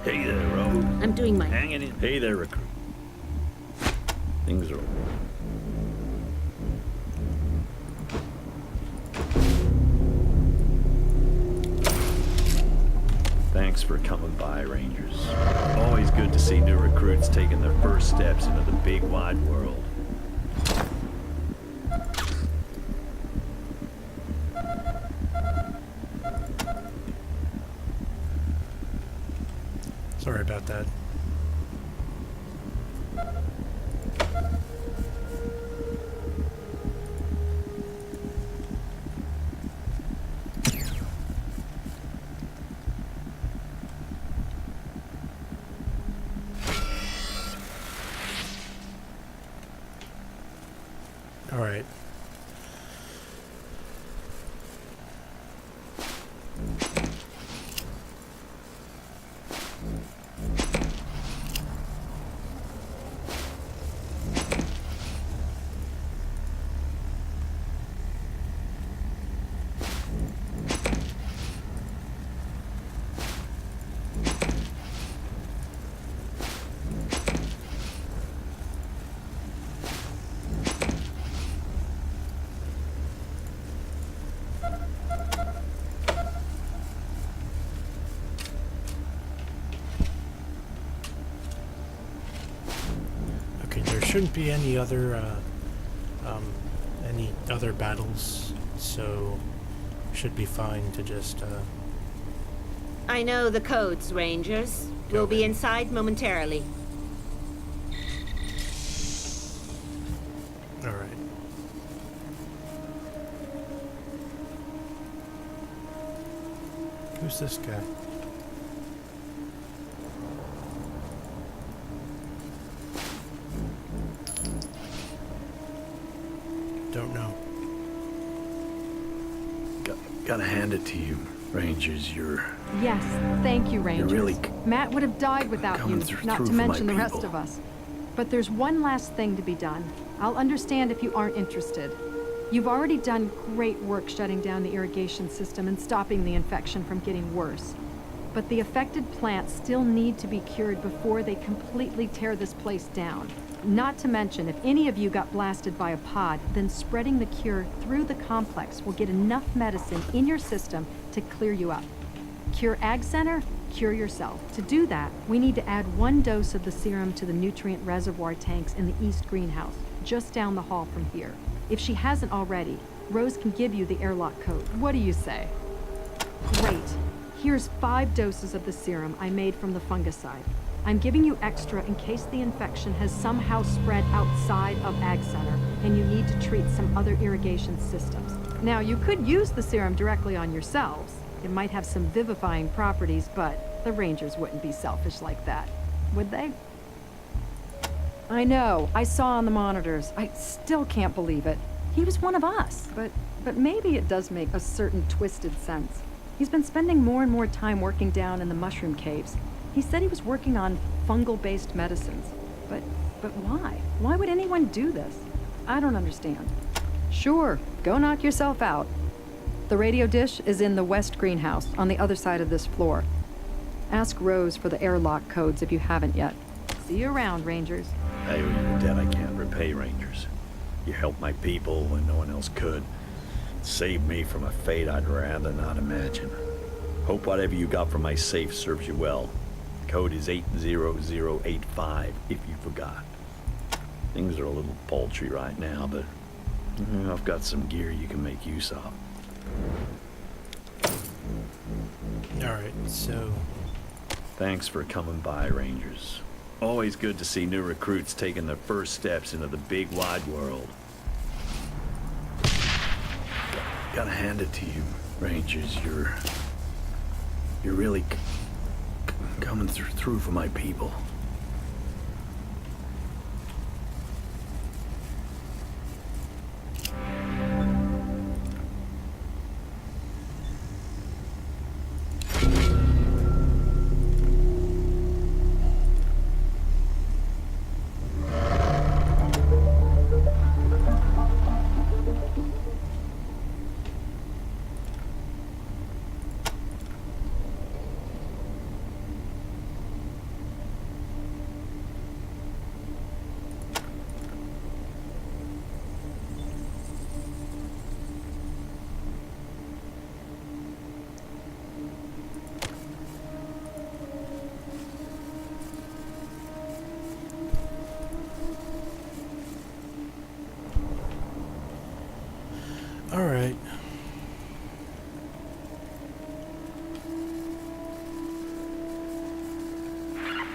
Hey there, Rose. I'm doing my... Hanging in. Hey there, recruit. Things are over. Thanks for coming by, Rangers. Always good to see new recruits taking their first steps into the big wide world. Sorry about that. All right. shouldn't be any other battles, so should be fine to just I know the codes, Rangers. We'll be inside momentarily. all right. Who's this guy? Don't know. Gotta hand it to you, Rangers. You're Yes, thank you, Rangers. really Matt would have died without you, coming through not to for my mention the rest people. of us. But there's one last thing to be done. I'll understand if you aren't interested. You've already done great work shutting down the irrigation system and stopping the infection from getting worse. But the affected plants still need to be cured before they completely tear this place down. Not to mention, if any of you got blasted by a pod, then spreading the cure through the complex will get enough medicine in your system to clear you up. Cure Ag Center, cure yourself. To do that, we need to add 1 dose of the serum to the nutrient reservoir tanks in the east greenhouse, just down the hall from here. If she hasn't already, Rose can give you the airlock code. What do you say? Great. Here's 5 doses of the serum I made from the fungicide. I'm giving you extra in case the infection has somehow spread outside of Ag Center and you need to treat some other irrigation systems. Now, you could use the serum directly on yourselves. It might have some vivifying properties, but the Rangers wouldn't be selfish like that, would they? I know, I saw on the monitors. I still can't believe it. He was one of us, but maybe it does make a certain twisted sense. He's been spending more and more time working down in the mushroom caves. He said he was working on fungal-based medicines. But why? Why would anyone do this? I don't understand. Sure, go knock yourself out. The radio dish is in the west greenhouse on the other side of this floor. Ask Rose for the airlock codes if you haven't yet. See you around, Rangers. I owe you a debt I can't repay, Rangers. You helped my people when no one else could. Saved me from a fate I'd rather not imagine. Hope whatever you got from my safe serves you well. Code is 80085, if you forgot. Things are a little paltry right now, but I've got some gear you can make use of. Alright, so Thanks for coming by, Rangers. Always good to see new recruits taking their first steps into the big wide world. Gotta hand it to you, Rangers. You're really coming through for my people. alright.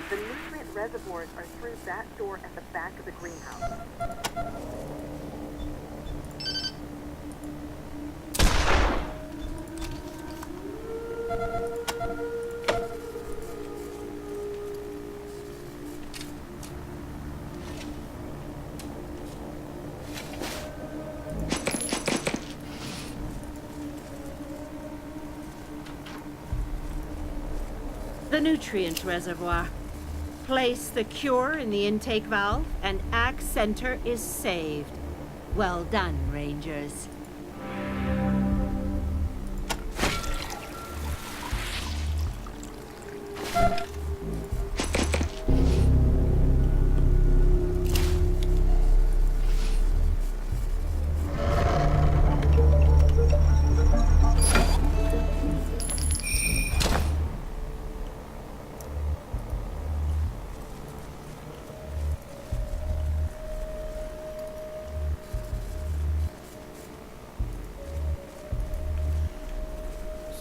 The nutrient reservoirs are through that door at the back of the greenhouse. The nutrient reservoir. Place the cure in the intake valve, and Ag Center is saved. Well done, Rangers.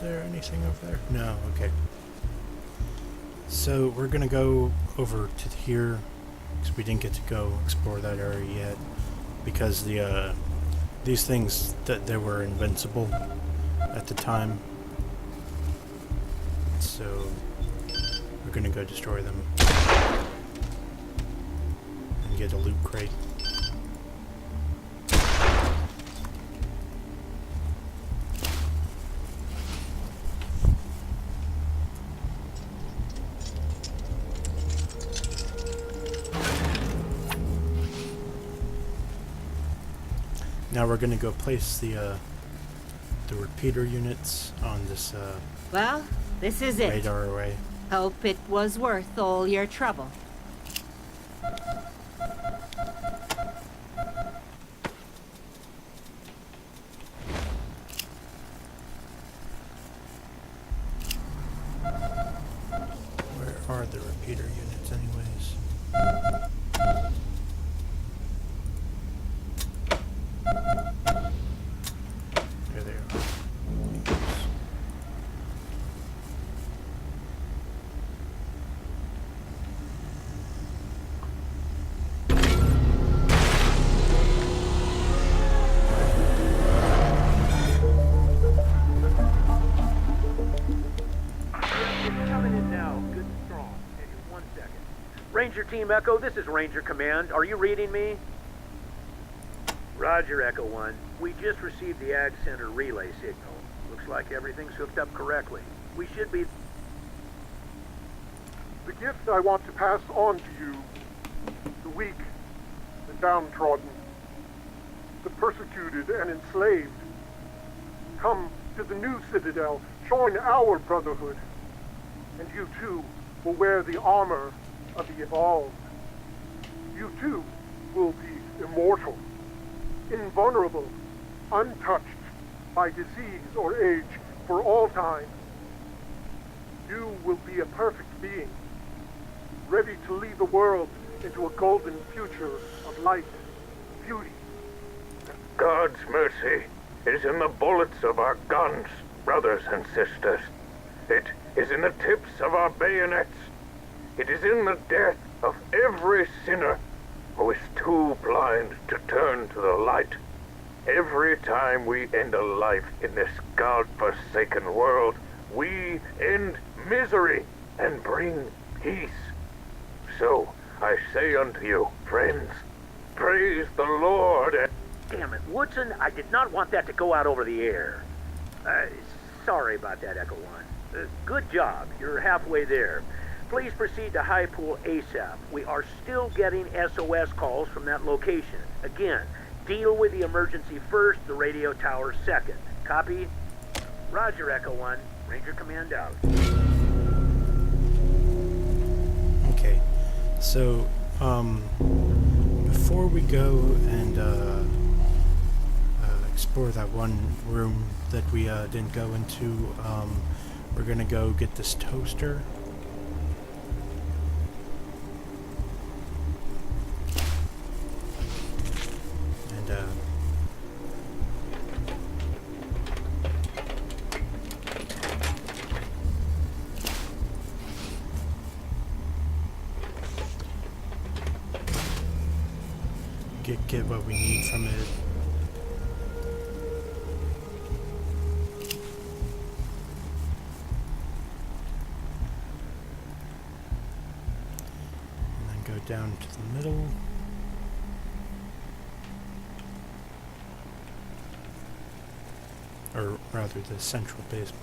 there anything over there? No, okay. So we're gonna go over to here, because we didn't get to go explore that area yet, because these things, they were invincible at the time. So we're gonna go destroy them and get a loot crate. Now we're gonna go place the repeater units on this Well, this is it. radar array. Hope it was worth all your trouble. Where are the repeater units anyways? There they are. It's coming in now, good and strong. Hey, 1 second. Ranger Team Echo, this is Ranger Command. Are you reading me? Roger, Echo 1. We just received the Ag Center relay signal. Looks like everything's hooked up correctly. We should be... The gift I want to pass on to you, the weak, the downtrodden, the persecuted and enslaved. Come to the new Citadel, join our brotherhood, and you too will wear the armor of the evolved. You too will be immortal, invulnerable, untouched by disease or age for all time. You will be a perfect being, ready to lead the world into a golden future of light, beauty. God's mercy is in the bullets of our guns, brothers and sisters. It is in the tips of our bayonets. It is in the death of every sinner who is too blind to turn to the light. Every time we end a life in this God-forsaken world, we end misery and bring peace. So I say unto you, friends, praise the Lord and... Damn it, Woodson, I did not want that to go out over the air. Sorry about that, Echo 1. Good job, you're halfway there. Please proceed to High Pool ASAP. We are still getting SOS calls from that location. Again, deal with the emergency first, the radio tower second. Copy? Roger, Echo 1. Ranger Command out. Okay, so before we go and explore that one room that we didn't go into, we're gonna go get this toaster. And get what we need from it. And then go down to the middle. Or rather the central basement.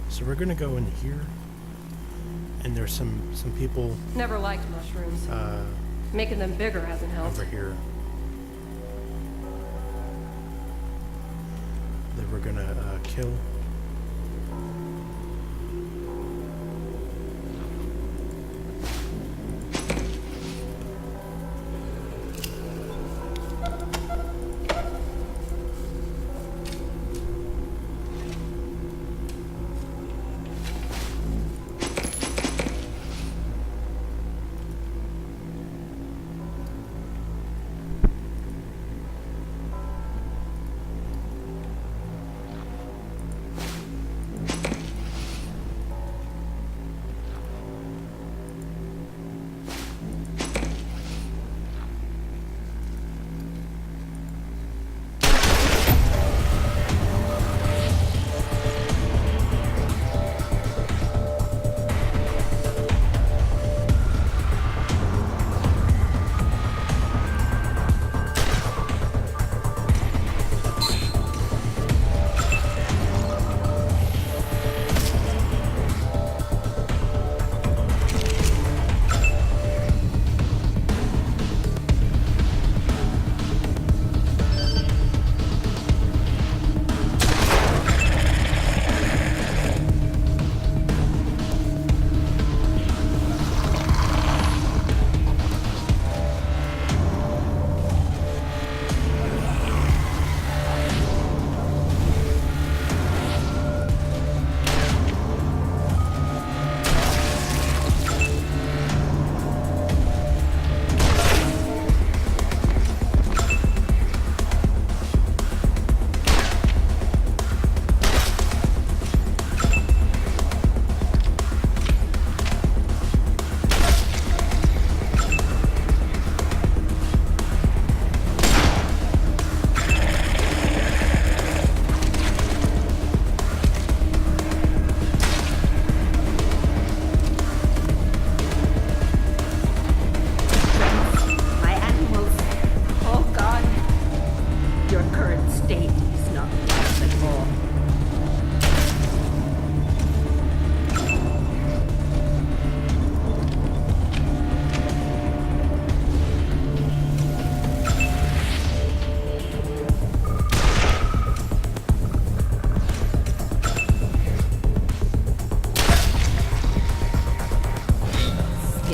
So we're gonna go in here, and there's some people Never liked mushrooms. Making them bigger hasn't helped. over here that we're gonna kill.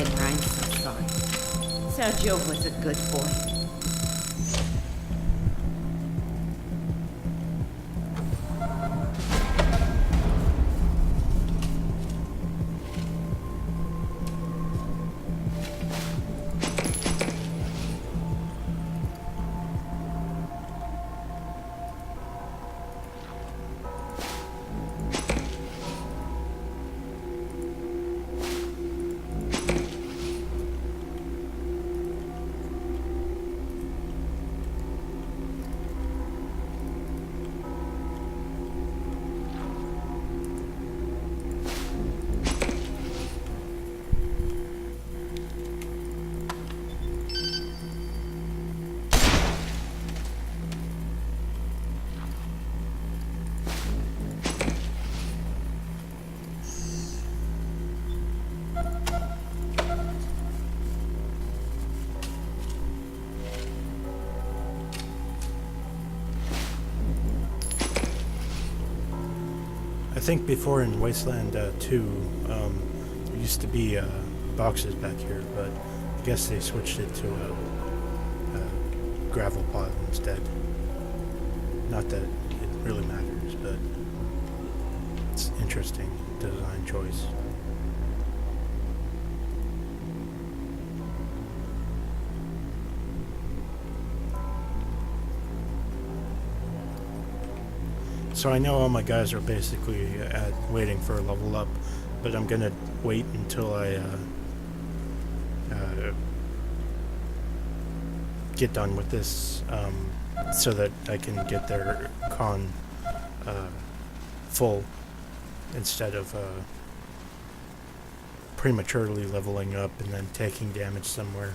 dinner. I'm so sorry. Sergio was a good boy. I think before in Wasteland 2, there used to be boxes back here, but I guess they switched it to a gravel plot instead. Not that it really matters, but it's interesting design choice. So I know all my guys are basically waiting for a level up, but I'm gonna wait until I get done with this, so that I can get their con full instead of prematurely leveling up and then taking damage somewhere.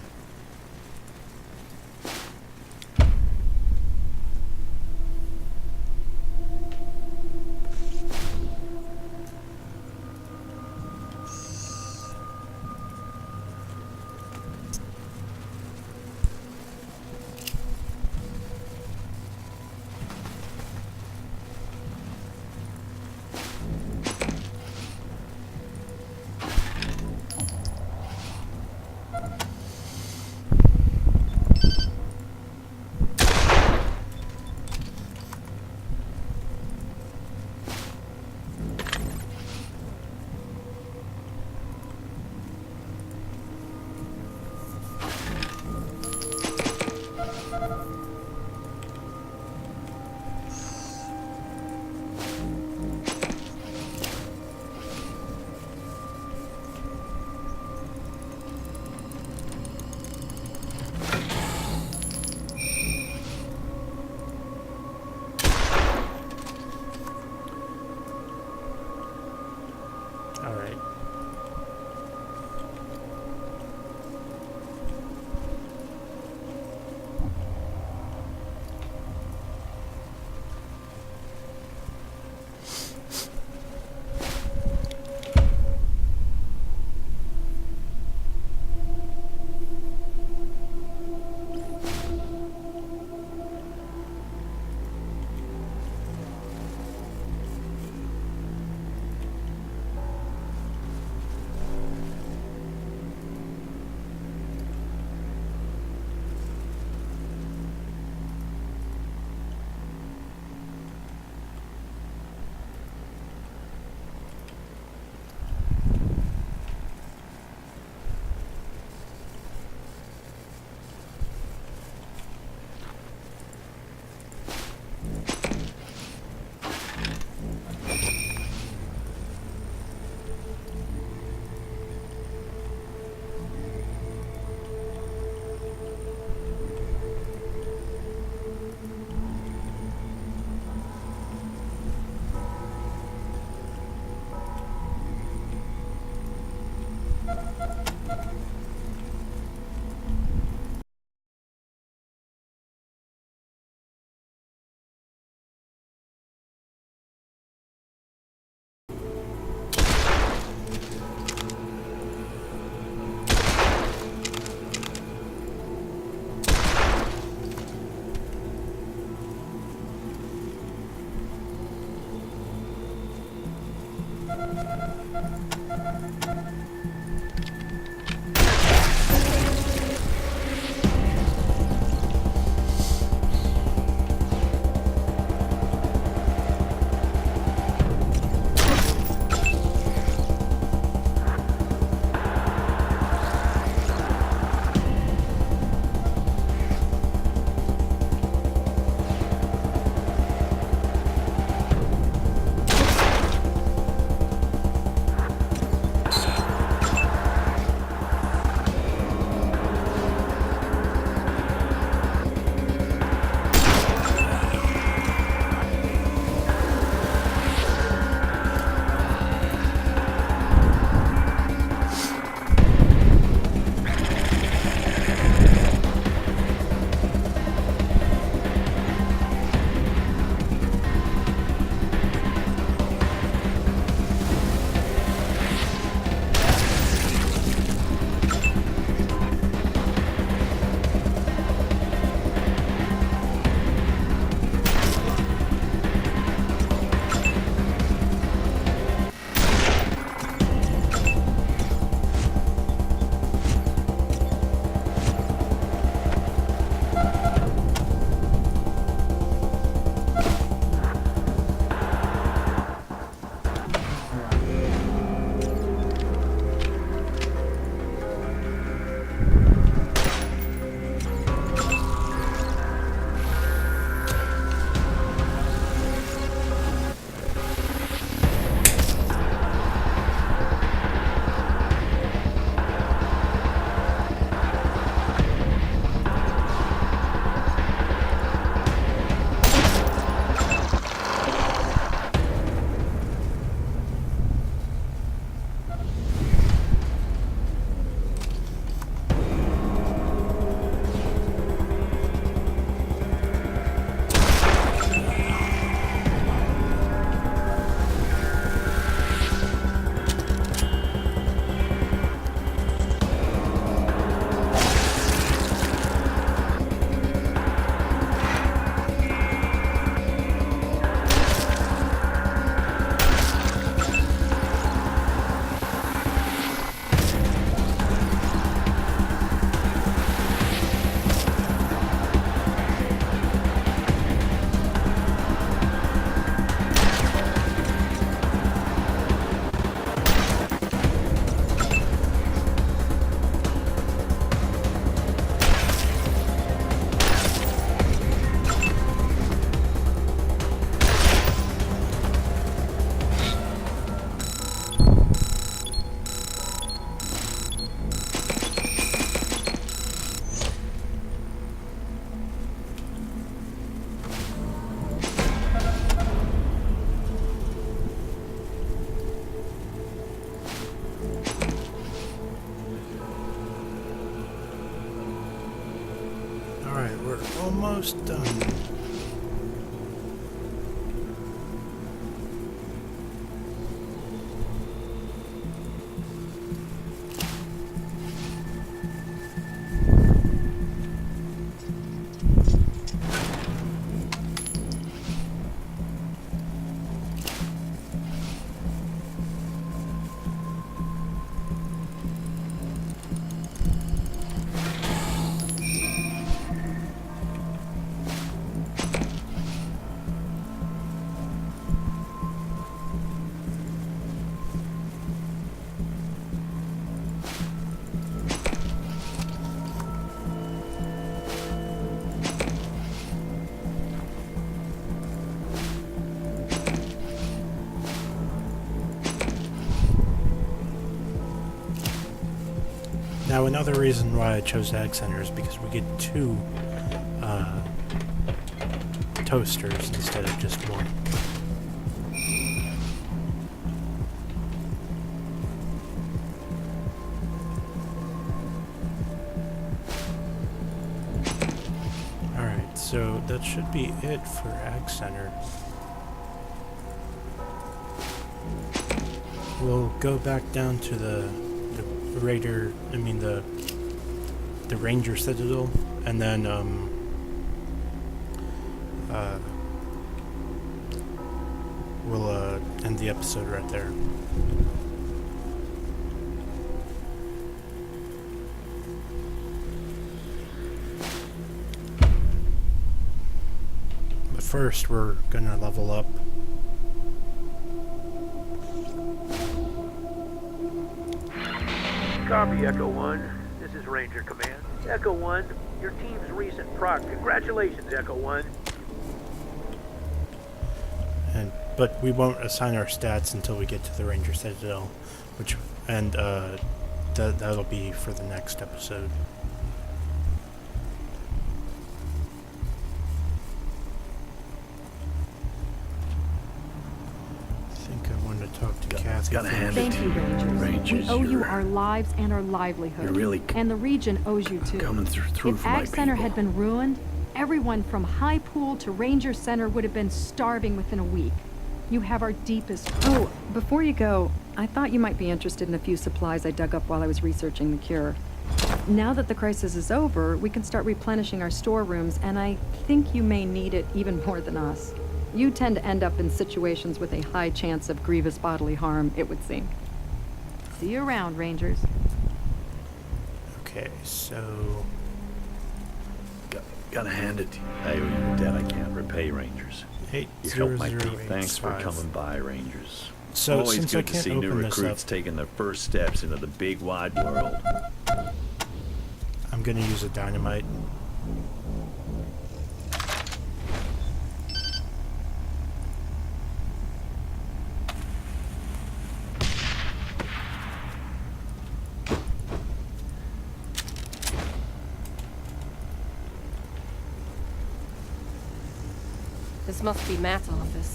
Alright, we're almost done. Now, another reason why I chose Ag Center is because we get 2 toasters instead of just 1. Alright, so that should be it for Ag Center. We'll go back down to the Ranger Citadel, and then we'll end the episode right there. But first, we're gonna level up. Copy, Echo 1. This is Ranger Command. Echo 1, your team's recent proc. Congratulations, Echo 1. But we won't assign our stats until we get to the Ranger Citadel, that'll be for the next episode. I think I want to talk to Kathy. Thank you, Rangers. We owe you our lives and our livelihood. You're really and the region owes you too. coming through If for my Ag Center people. had been ruined, everyone from High Pool to Ranger Center would have been starving within a week. You have our deepest... Oh, before you go, I thought you might be interested in a few supplies I dug up while I was researching the cure. Now that the crisis is over, we can start replenishing our storerooms, and I think you may need it even more than us. You tend to end up in situations with a high chance of grievous bodily harm, it would seem. See you around, Rangers. Okay, so... Gotta hand it to you. I owe you a debt I can't repay, Rangers. You helped my team. Thanks for coming by, Rangers. So, always since I good to can't see new open this recruits up, taking their first steps into the big wide world. I'm gonna use a dynamite. This must be Matt's office.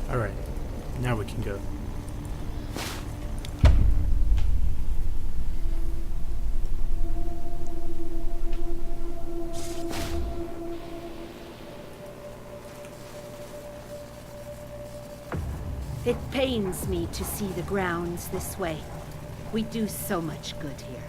Alright, now we can go. It pains me to see the grounds this way. We do so much good here.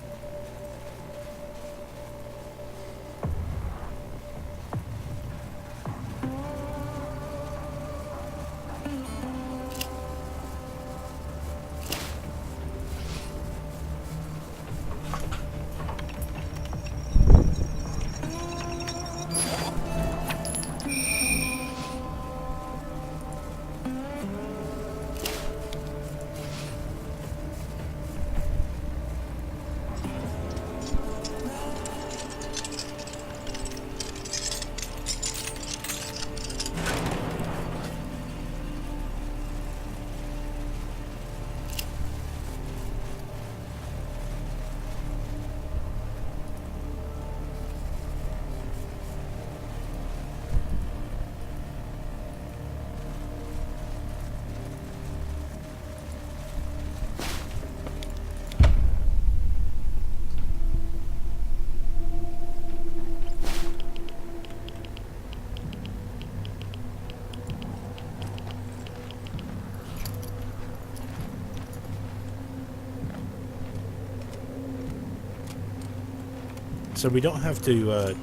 So we don't have to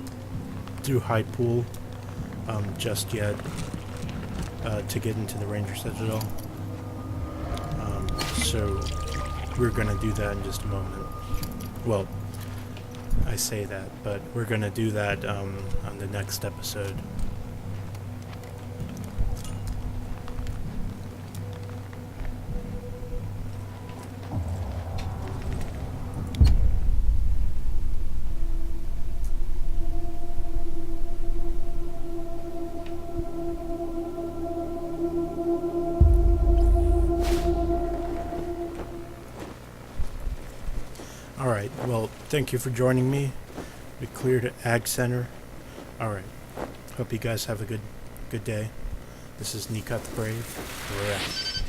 do high pool just yet to get into the Ranger Citadel. So we're gonna do that in just a moment. Well, I say that, but we're gonna do that on the next episode. Alright, well, thank you for joining me. We cleared Ag Center. Alright, hope you guys have a good day. This is Nika the Brave. We're out.